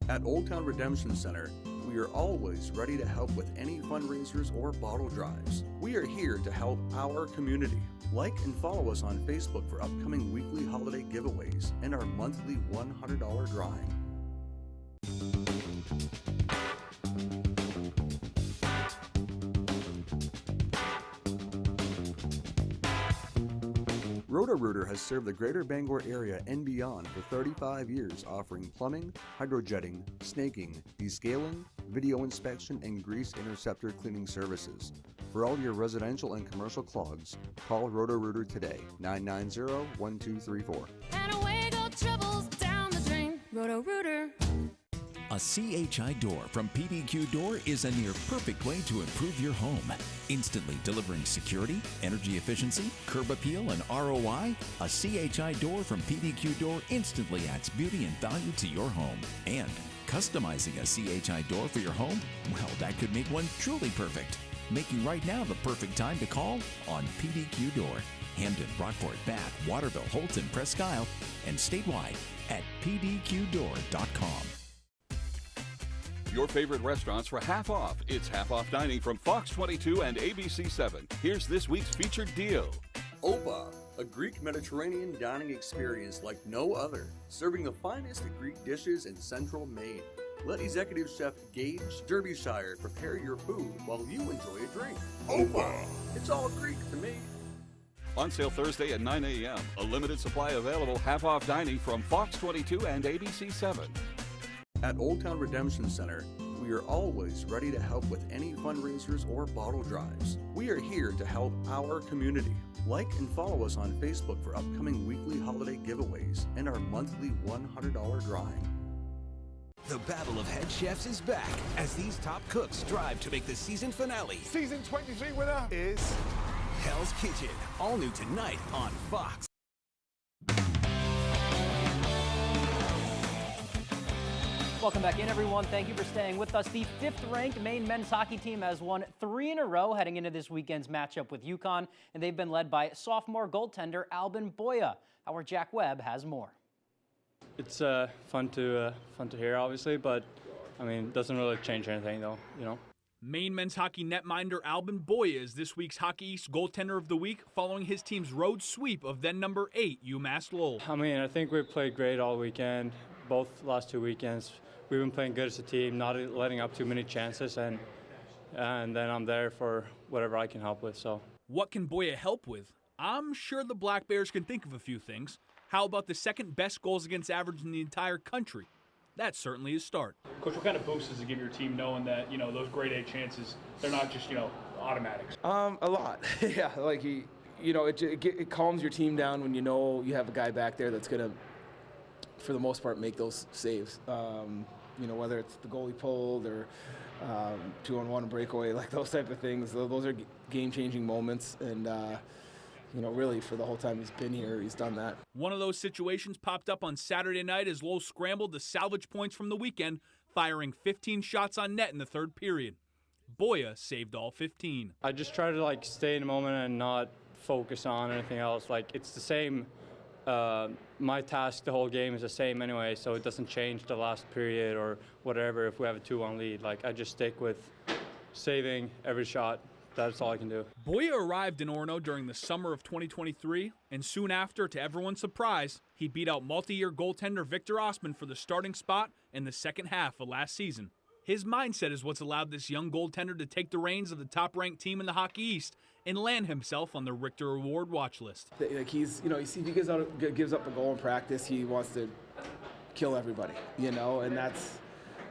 At Old Town Redemption Center, we are always ready to help with any fundraisers or bottle drives. We are here to help our community. Like and follow us on Facebook for upcoming weekly holiday giveaways and our monthly $100 drawing. Roto-Rooter has served the greater Bangor area and beyond for 35 years, offering plumbing, hydrojetting, snaking, descaling, video inspection, and grease interceptor cleaning services. For all your residential and commercial clogs, call Roto-Rooter today, 990-1234. And away go troubles down the drain. Roto-Rooter. A CHI door from PDQ Door is a near perfect way to improve your home. Instantly delivering security, energy efficiency, curb appeal, and ROI, a CHI door from PDQ Door instantly adds beauty and value to your home. And customizing a CHI door for your home, well, that could make one truly perfect. Making right now the perfect time to call on PDQ Door. Hamden, Rockport, Bath, Waterville, Holton, Presque Isle, and statewide at pdqdoor.com. Your favorite restaurants for half off. It's half off dining from Fox 22 and ABC 7. Here's this week's featured deal. Opa, a Greek Mediterranean dining experience like no other, serving the finest of Greek dishes in central Maine. Let Executive Chef Gage Derbyshire prepare your food while you enjoy a drink. Opa! It's all Greek to me. On sale Thursday at 9 a.m. A limited supply available half off dining from Fox 22 and ABC 7. At Old Town Redemption Center, we are always ready to help with any fundraisers or bottle drives. We are here to help our community. Like and follow us on Facebook for upcoming weekly holiday giveaways and our monthly $100 drawing. The battle of head chefs is back as these top cooks strive to make the season finale. Season 23 winner is Hell's Kitchen, all new tonight on Fox. Welcome back in, everyone. Thank you for staying with us. The 5th-ranked Maine men's hockey team has won 3 in a row heading into this weekend's matchup with UConn, and they've been led by sophomore goaltender Albin Boya. Our Jack Webb has more. It's fun to hear, obviously, but I mean, it doesn't really change anything, though. You know. Maine men's hockey netminder Albin Boya is this week's Hockey East goaltender of the week, following his team's road sweep of then number 8 UMass Lowell. I mean, I think we played great all weekend, both last 2 weekends. We've been playing good as a team, not letting up too many chances, and then I'm there for whatever I can help with. So, what can Boya help with? I'm sure the Black Bears can think of a few things. How about the second best goals against average in the entire country? That's certainly a start. Coach, what kind of boost does it give your team knowing that, you know, those grade A chances, they're not just, you know, automatics? A lot. Yeah, like it calms your team down when you know you have a guy back there that's gonna, for the most part, make those saves. You know, whether it's the goalie pulled or 2-on-1 breakaway, like those type of things. Those are game-changing moments, and you know, really for the whole time he's been here, he's done that. One of those situations popped up on Saturday night as Lowell scrambled to salvage points from the weekend, firing 15 shots on net in the third period. Boya saved all 15. I just try to stay in the moment and not focus on anything else. Like, it's the same. My task the whole game is the same anyway, so it doesn't change the last period or whatever if we have a 2-1 lead. Like, I just stick with saving every shot. That's all I can do. Boya arrived in Orono during the summer of 2023, and soon after, to everyone's surprise, he beat out multi-year goaltender Victor Osman for the starting spot in the second half of last season. His mindset is what's allowed this young goaltender to take the reins of the top-ranked team in the Hockey East and land himself on the Richter Award watch list. Like, he's, you know, if he gives up a goal in practice, he wants to kill everybody, you know, and that's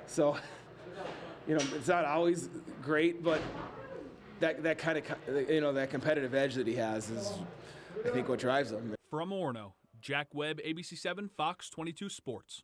so. it's not always great, but that kind of, that competitive edge that he has is, I think, what drives him. From Orono, Jack Webb, ABC7, Fox 22 Sports.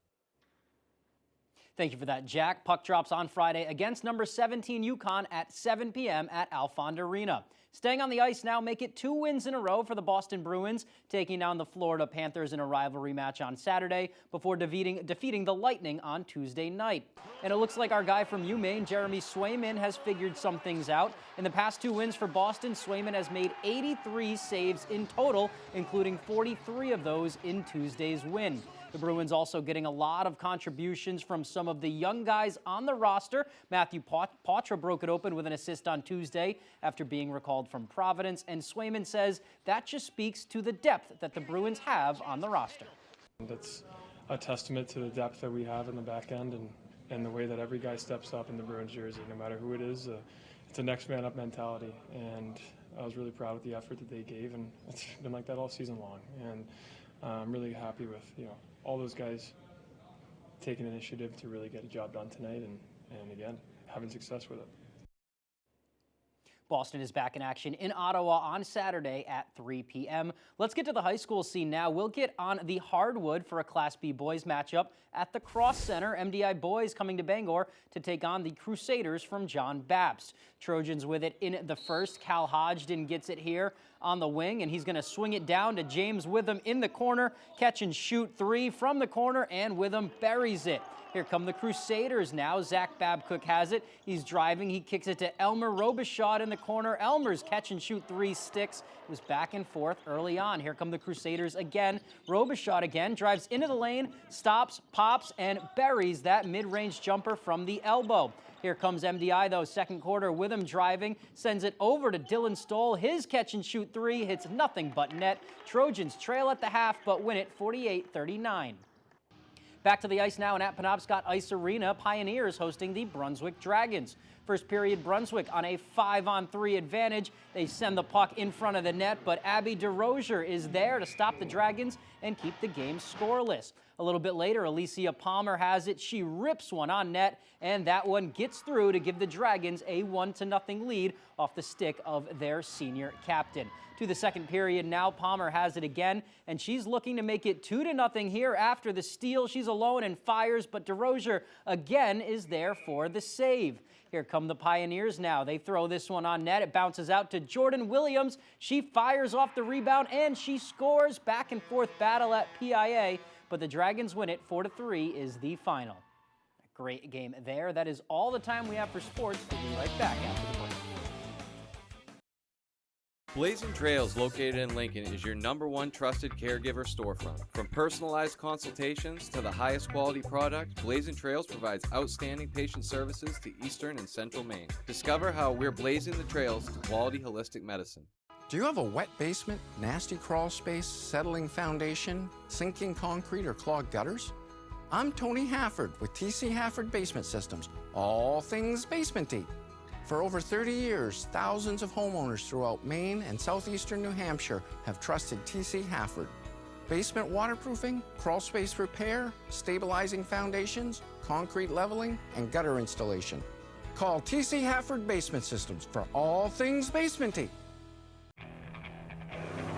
Thank you for that, Jack. Puck drops on Friday against number 17 UConn at 7 p.m. at Alfond Arena. Staying on the ice now, make it 2 wins in a row for the Boston Bruins, taking down the Florida Panthers in a rivalry match on Saturday before defeating the Lightning on Tuesday night. And it looks like our guy from UMaine, Jeremy Swayman, has figured some things out. In the past 2 wins for Boston, Swayman has made 83 saves in total, including 43 of those in Tuesday's win. The Bruins also getting a lot of contributions from some of the young guys on the roster. Matthew Poitras broke it open with an assist on Tuesday after being recalled from Providence, and Swayman says that just speaks to the depth that the Bruins have on the roster. That's a testament to the depth that we have in the back end and the way that every guy steps up in the Bruins jersey, no matter who it is. It's a next man up mentality, and I was really proud of the effort that they gave, and it's been like that all season long. And I'm really happy with all those guys taking initiative to really get a job done tonight, and again, having success with it. Boston is back in action in Ottawa on Saturday at 3 p.m. Let's get to the high school scene now. We'll get on the hardwood for a Class B boys matchup at the Cross Center. MDI boys coming to Bangor to take on the Crusaders from John Babst. Trojans with it in the first. Cal Hodgdon gets it here on the wing, and he's going to swing it down to James Witham in the corner. Catch and shoot 3 from the corner, and Witham buries it. Here come the Crusaders now. Zach Babcock has it. He's driving. He kicks it to Elmer Robichaud in the corner. Elmer's catch and shoot 3 sticks. It was back and forth early on. Here come the Crusaders again. Robichaud again drives into the lane, stops, pops, and buries that mid-range jumper from the elbow. Here comes MDI, though, second quarter. Witham driving, sends it over to Dylan Stoll. His catch and shoot 3 hits nothing but net. Trojans trail at the half, but win it 48-39. Back to the ice now, and at Penobscot Ice Arena, Pioneers hosting the Brunswick Dragons. First period, Brunswick on a 5-on-3 advantage. They send the puck in front of the net, but Abby DeRozier is there to stop the Dragons and keep the game scoreless. A little bit later, Alicia Palmer has it. She rips one on net, and that one gets through to give the Dragons a 1-0 lead off the stick of their senior captain. To the second period now, Palmer has it again, and she's looking to make it 2-0 here after the steal. She's alone and fires, but DeRozier again is there for the save. Here come the Pioneers now. They throw this one on net. It bounces out to Jordan Williams. She fires off the rebound, and she scores. Back and forth battle at PIA, but the Dragons win it 4-3 is the final. A great game there. That is all the time we have for sports. We'll be right back after the break. Blazing Trails, located in Lincoln, is your #1 trusted caregiver storefront. From personalized consultations to the highest quality product, Blazing Trails provides outstanding patient services to Eastern and Central Maine. Discover how we're blazing the trails to quality holistic medicine. Do you have a wet basement, nasty crawl space, settling foundation, sinking concrete, or clogged gutters? I'm Tony Hafford with TC Hafford Basement Systems, all things basement-y. For over 30 years, thousands of homeowners throughout Maine and southeastern New Hampshire have trusted TC Hafford. Basement waterproofing, crawl space repair, stabilizing foundations, concrete leveling, and gutter installation. Call TC Hafford Basement Systems for all things basement-y.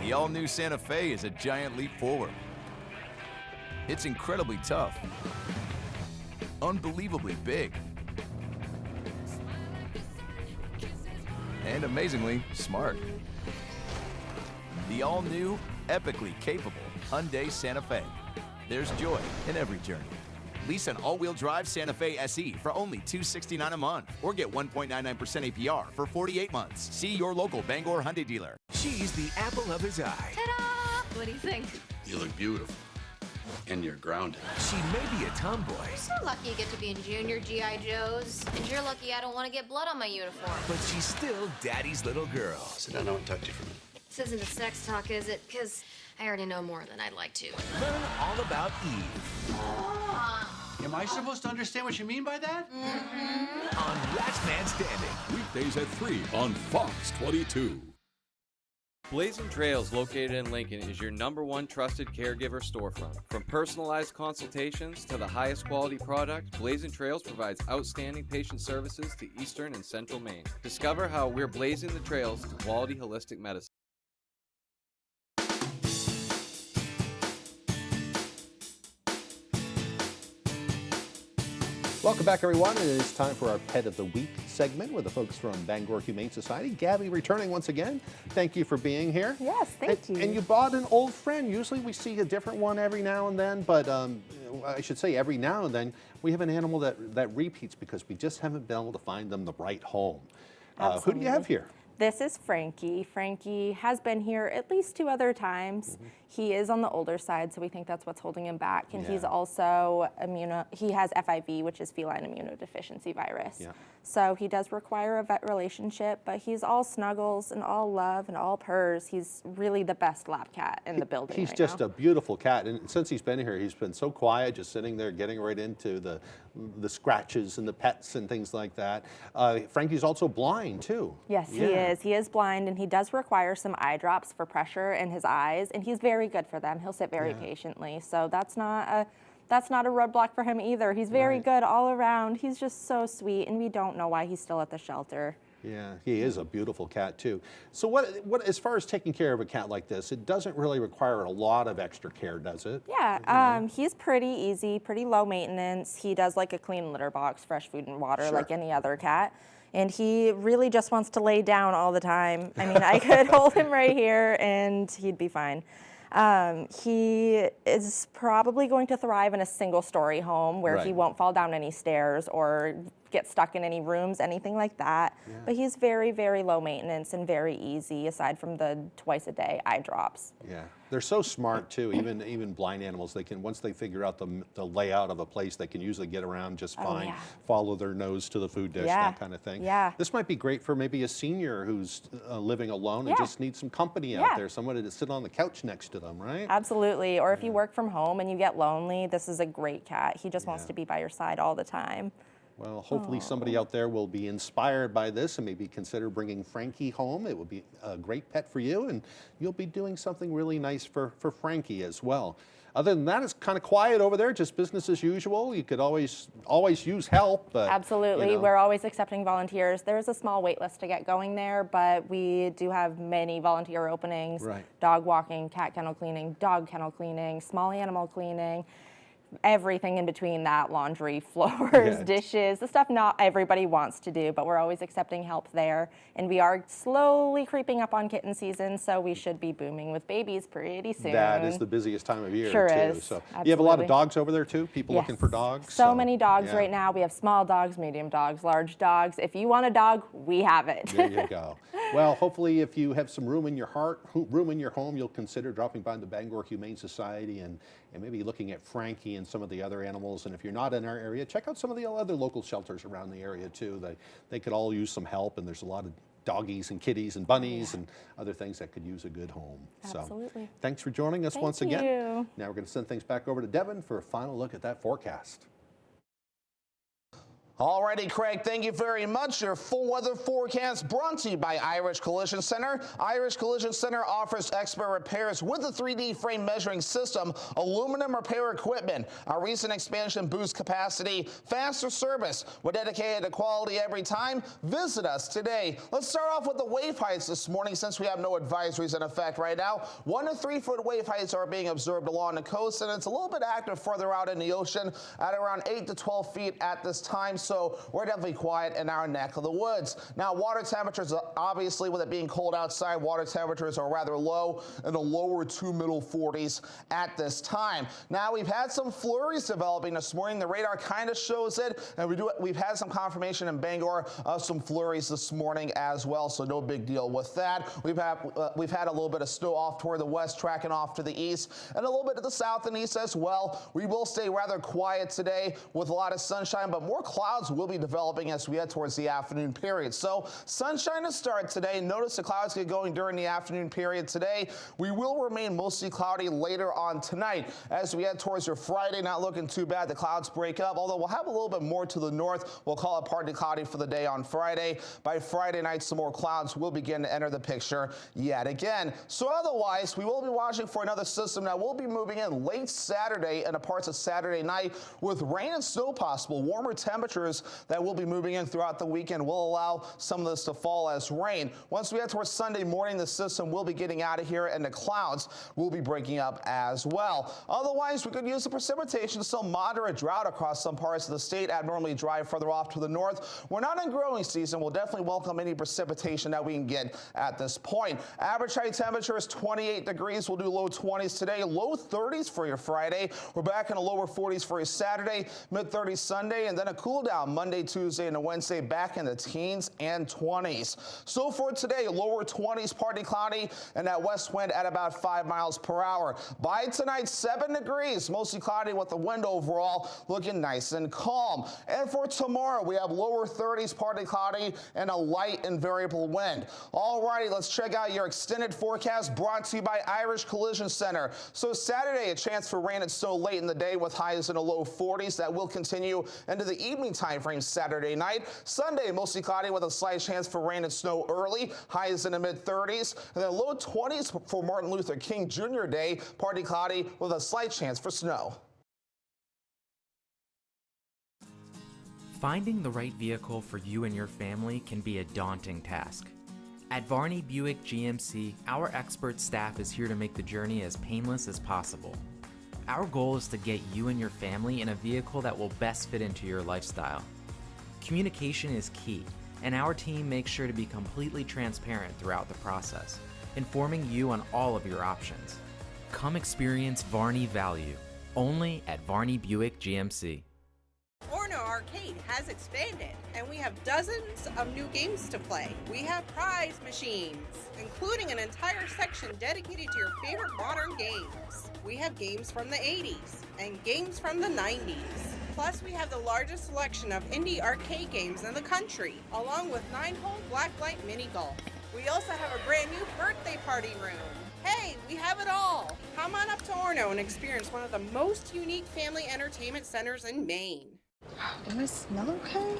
The all-new Santa Fe is a giant leap forward. It's incredibly tough, unbelievably big, and amazingly smart. The all-new, epically capable Hyundai Santa Fe. There's joy in every journey. Lease an all-wheel drive Santa Fe SE for only $269 a month, or get 1.99% APR for 48 months. See your local Bangor Hyundai dealer. She's the apple of his eye. Ta-da! What do you think? You look beautiful. And you're grounded. She may be a tomboy. You're so lucky you get to be in Junior G.I. Joes. And you're lucky I don't want to get blood on my uniform. But she's still Daddy's little girl. Sit down, I want to talk to you for a minute. This isn't a sex talk, is it? Because I already know more than I'd like to. Learn all about Eve. Am I supposed to understand what you mean by that? On Last Man Standing. Weekdays at 3 on Fox 22. Blazing Trails, located in Lincoln, is your #1 trusted caregiver storefront. From personalized consultations to the highest quality product, Blazing Trails provides outstanding patient services to Eastern and Central Maine. Discover how we're blazing the trails to quality holistic medicine. Welcome back, everyone. It is time for our Pet of the Week segment with the folks from Bangor Humane Society. Gabby, returning once again. Thank you for being here. Yes, thank you. And you bought an old friend. Usually we see a different one every now and then, but I should say every now and then we have an animal that repeats because we just haven't been able to find them the right home. Who do you have here? This is Frankie. Frankie has been here at least 2 other times. He is on the older side, so we think that's what's holding him back. And he's also he has FIV, which is feline immunodeficiency virus. Yeah. So he does require a vet relationship, but he's all snuggles and all love and all purrs. He's really the best lab cat in the building. He's right just now. a beautiful cat, and since he's been here, he's been so quiet, just sitting there, getting right into the scratches and the pets and things like that. Frankie's also blind too. Yes, he is. He is blind, and he does require some eye drops for pressure in his eyes, and he's very good for them. He'll sit very patiently, so that's not a roadblock for him either. He's very good all around. He's just so sweet, and we don't know why he's still at the shelter. Yeah, he is a beautiful cat too. So what as far as taking care of a cat like this, it doesn't really require a lot of extra care, does it? Yeah, he's pretty easy, pretty low maintenance. He does like a clean litter box, fresh food and water like any other cat. And he really just wants to lay down all the time. I mean, I could hold him right here and he'd be fine. He is probably going to thrive in a single-story home where he won't fall down any stairs or get stuck in any rooms, anything like that. Yeah. But he's very, very low maintenance and very easy, aside from the twice-a-day eye drops. Yeah, they're so smart too. Even blind animals, they can, once they figure out the layout of a place, they can usually get around just fine. Follow their nose to the food dish, that kind of thing. Yeah. This might be great for maybe a senior who's living alone and just needs some company out there, somebody to sit on the couch next to them, right? Absolutely. Or if you work from home and you get lonely, this is a great cat. He just wants to be by your side all the time. Well, hopefully somebody out there will be inspired by this and maybe consider bringing Frankie home. It will be a great pet for you, and you'll be doing something really nice for Frankie as well. Other than that, it's kind of quiet over there, just business as usual. You could always use help. But, absolutely. You know. We're always accepting volunteers. There's a small wait list to get going there, but we do have many volunteer openings. Dog walking, cat kennel cleaning, dog kennel cleaning, small animal cleaning. Everything in between that, laundry, floors, dishes, the stuff not everybody wants to do, but we're always accepting help there. And we are slowly creeping up on kitten season, so we should be booming with babies pretty soon. That is the busiest time of year, too. Is. So you have a lot of dogs over there, too? People looking for dogs? So many dogs right now. We have small dogs, medium dogs, large dogs. If you want a dog, we have it. There you go. Well, hopefully if you have some room in your heart, room in your home, you'll consider dropping by the Bangor Humane Society and maybe looking at Frankie and some of the other animals. And if you're not in our area, check out some of the other local shelters around the area too. They could all use some help, and there's a lot of doggies and kitties and bunnies and other things that could use a good home. Absolutely. So thanks for joining us once again. Now we're going to send things back over to Devin for a final look at that forecast. Alrighty, Craig, thank you very much. Your full weather forecast brought to you by Irish Collision Center. Irish Collision Center offers expert repairs with a 3D frame measuring system, aluminum repair equipment. Our recent expansion boosts capacity, faster service. We're dedicated to quality every time. Visit us today. Let's start off with the wave heights this morning since we have no advisories in effect right now. 1 to 3 foot wave heights are being observed along the coast, and it's a little bit active further out in the ocean at around 8 to 12 feet at this time. So we're definitely quiet in our neck of the woods. Now, water temperatures, obviously, with it being cold outside, water temperatures are rather low in the lower to middle 40s at this time. Now, we've had some flurries developing this morning. The radar kind of shows it, and we've had some confirmation in Bangor of some flurries this morning as well, so no big deal with that. We've had a little bit of snow off toward the west, tracking off to the east, and a little bit to the south and east as well. We will stay rather quiet today with a lot of sunshine, but more clouds clouds will be developing as we head towards the afternoon period. So sunshine to start today. Notice the clouds get going during the afternoon period today. We will remain mostly cloudy later on tonight. As we head towards your Friday, not looking too bad. The clouds break up, although we'll have a little bit more to the north. We'll call it partly cloudy for the day on Friday. By Friday night, some more clouds will begin to enter the picture yet again. So otherwise, we will be watching for another system that will be moving in late Saturday and a parts of Saturday night with rain and snow possible. Warmer temperatures that will be moving in throughout the weekend will allow some of this to fall as rain. Once we head towards Sunday morning, the system will be getting out of here and the clouds will be breaking up as well. Otherwise, we could use the precipitation, still moderate drought across some parts of the state, abnormally dry further off to the north. We're not in growing season. We'll definitely welcome any precipitation that we can get at this point. Average high temperature is 28 degrees. We'll do low 20s today, low 30s for your Friday. We're back in the lower 40s for your Saturday, mid 30s Sunday, and then a cool down Monday, Tuesday, and a Wednesday back in the teens and 20s. So for today, lower 20s, partly cloudy, and that west wind at about 5 miles per hour. By tonight, 7 degrees, mostly cloudy with the wind overall looking nice and calm. And for tomorrow, we have lower 30s, partly cloudy, and a light and variable wind. All righty, let's check out your extended forecast brought to you by Irish Collision Center. So Saturday, a chance for rain and snow late in the day with highs in the low 40s. That will continue into the evening time frame Saturday night. Sunday, mostly cloudy with a slight chance for rain and snow early, highs in the mid 30s, and then low 20s for Martin Luther King Jr. Day, partly cloudy with a slight chance for snow. Finding the right vehicle for you and your family can be a daunting task. At Varney Buick GMC, our expert staff is here to make the journey as painless as possible. Our goal is to get you and your family in a vehicle that will best fit into your lifestyle. Communication is key, and our team makes sure to be completely transparent throughout the process, informing you on all of your options. Come experience Varney value, only at Varney Buick GMC. Orno Arcade has expanded, and we have dozens of new games to play. We have prize machines, including an entire section dedicated to your favorite modern games. We have games from the 80s and games from the 90s. Plus, we have the largest selection of indie arcade games in the country, along with 9-hole blacklight mini golf. We also have a brand new birthday party room. Hey, we have it all. Come on up to Orno and experience one of the most unique family entertainment centers in Maine. Does it smell okay?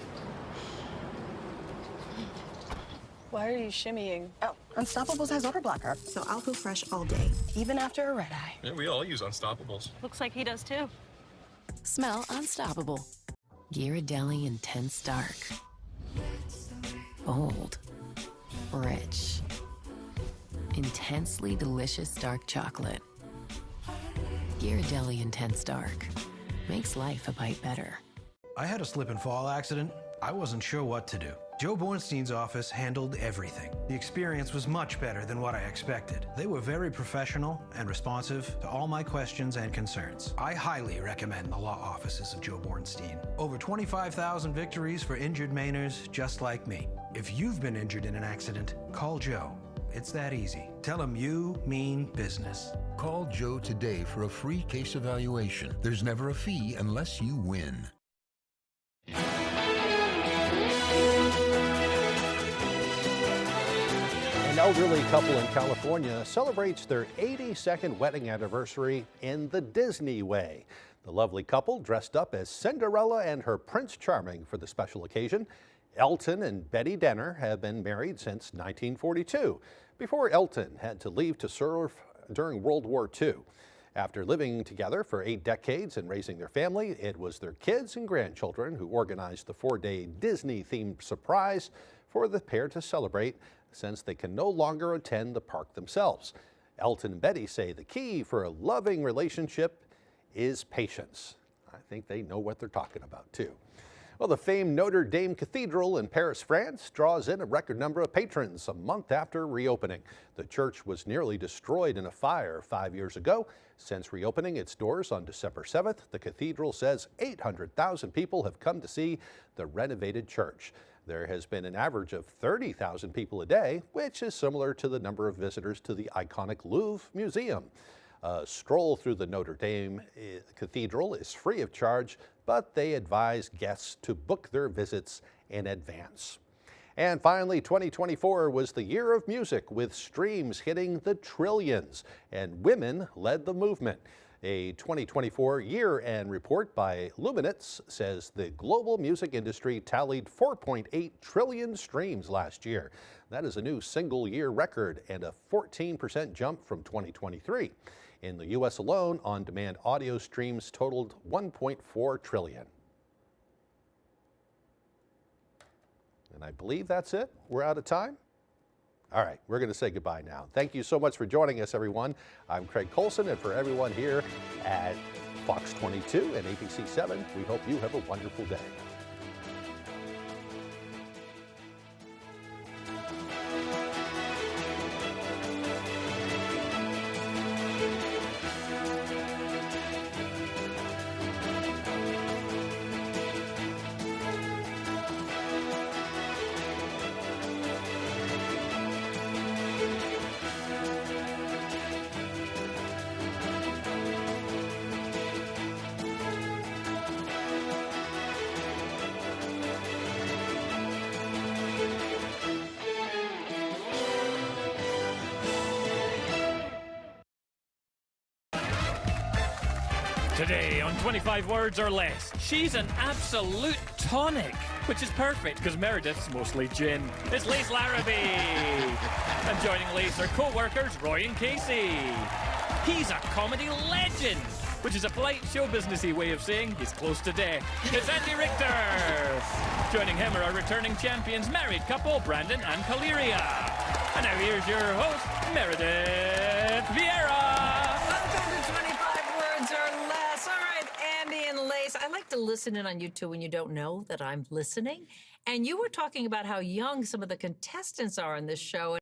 Why are you shimmying? Oh, Unstoppables has odor blocker, so I'll feel fresh all day, even after a red eye. Yeah, we all use Unstoppables. Looks like he does too. Smell unstoppable. Ghirardelli Intense Dark. Bold. Rich. Intensely delicious dark chocolate. Ghirardelli Intense Dark. Makes life a bite better. I had a slip and fall accident. I wasn't sure what to do. Joe Bornstein's office handled everything. The experience was much better than what I expected. They were very professional and responsive to all my questions and concerns. I highly recommend the law offices of Joe Bornstein. Over 25,000 victories for injured Mainers just like me. If you've been injured in an accident, call Joe. It's that easy. Tell him you mean business. Call Joe today for a free case evaluation. There's never a fee unless you win. An elderly couple in California celebrates their 82nd wedding anniversary in the Disney way. The lovely couple dressed up as Cinderella and her Prince Charming for the special occasion. Elton and Betty Denner have been married since 1942, before Elton had to leave to serve during World War II. After living together for 8 decades and raising their family, it was their kids and grandchildren who organized the 4-day Disney-themed surprise for the pair to celebrate, since they can no longer attend the park themselves. Elton and Betty say the key for a loving relationship is patience. I think they know what they're talking about, too. Well, the famed Notre Dame Cathedral in Paris, France, draws in a record number of patrons a month after reopening. The church was nearly destroyed in a fire 5 years ago. Since reopening its doors on December 7th, the cathedral says 800,000 people have come to see the renovated church. There has been an average of 30,000 people a day, which is similar to the number of visitors to the iconic Louvre Museum. A stroll through the Notre Dame Cathedral is free of charge, but they advise guests to book their visits in advance. And finally, 2024 was the year of music, with streams hitting the trillions, and women led the movement. A 2024 year-end report by Luminance says the global music industry tallied 4.8 trillion streams last year. That is a new single-year record and a 14% jump from 2023. In the U.S. alone, on-demand audio streams totaled 1.4 trillion. And I believe that's it. We're out of time. All right, we're going to say goodbye now. Thank you so much for joining us, everyone. I'm Craig Colson, and for everyone here at Fox 22 and ABC 7, we hope you have a wonderful day. Today on 25 Words or Less, she's an absolute tonic, which is perfect because Meredith's mostly gin. It's Lace Larrabee. And joining Lace are co-workers Roy and Casey. He's a comedy legend, which is a polite show businessy way of saying he's close to death. It's Andy Richter. Joining him are our returning champions, married couple Brandon and Kaliria. And now here's your host, Meredith Vieira. I like to listen in on you two when you don't know that I'm listening. And you were talking about how young some of the contestants are on this show.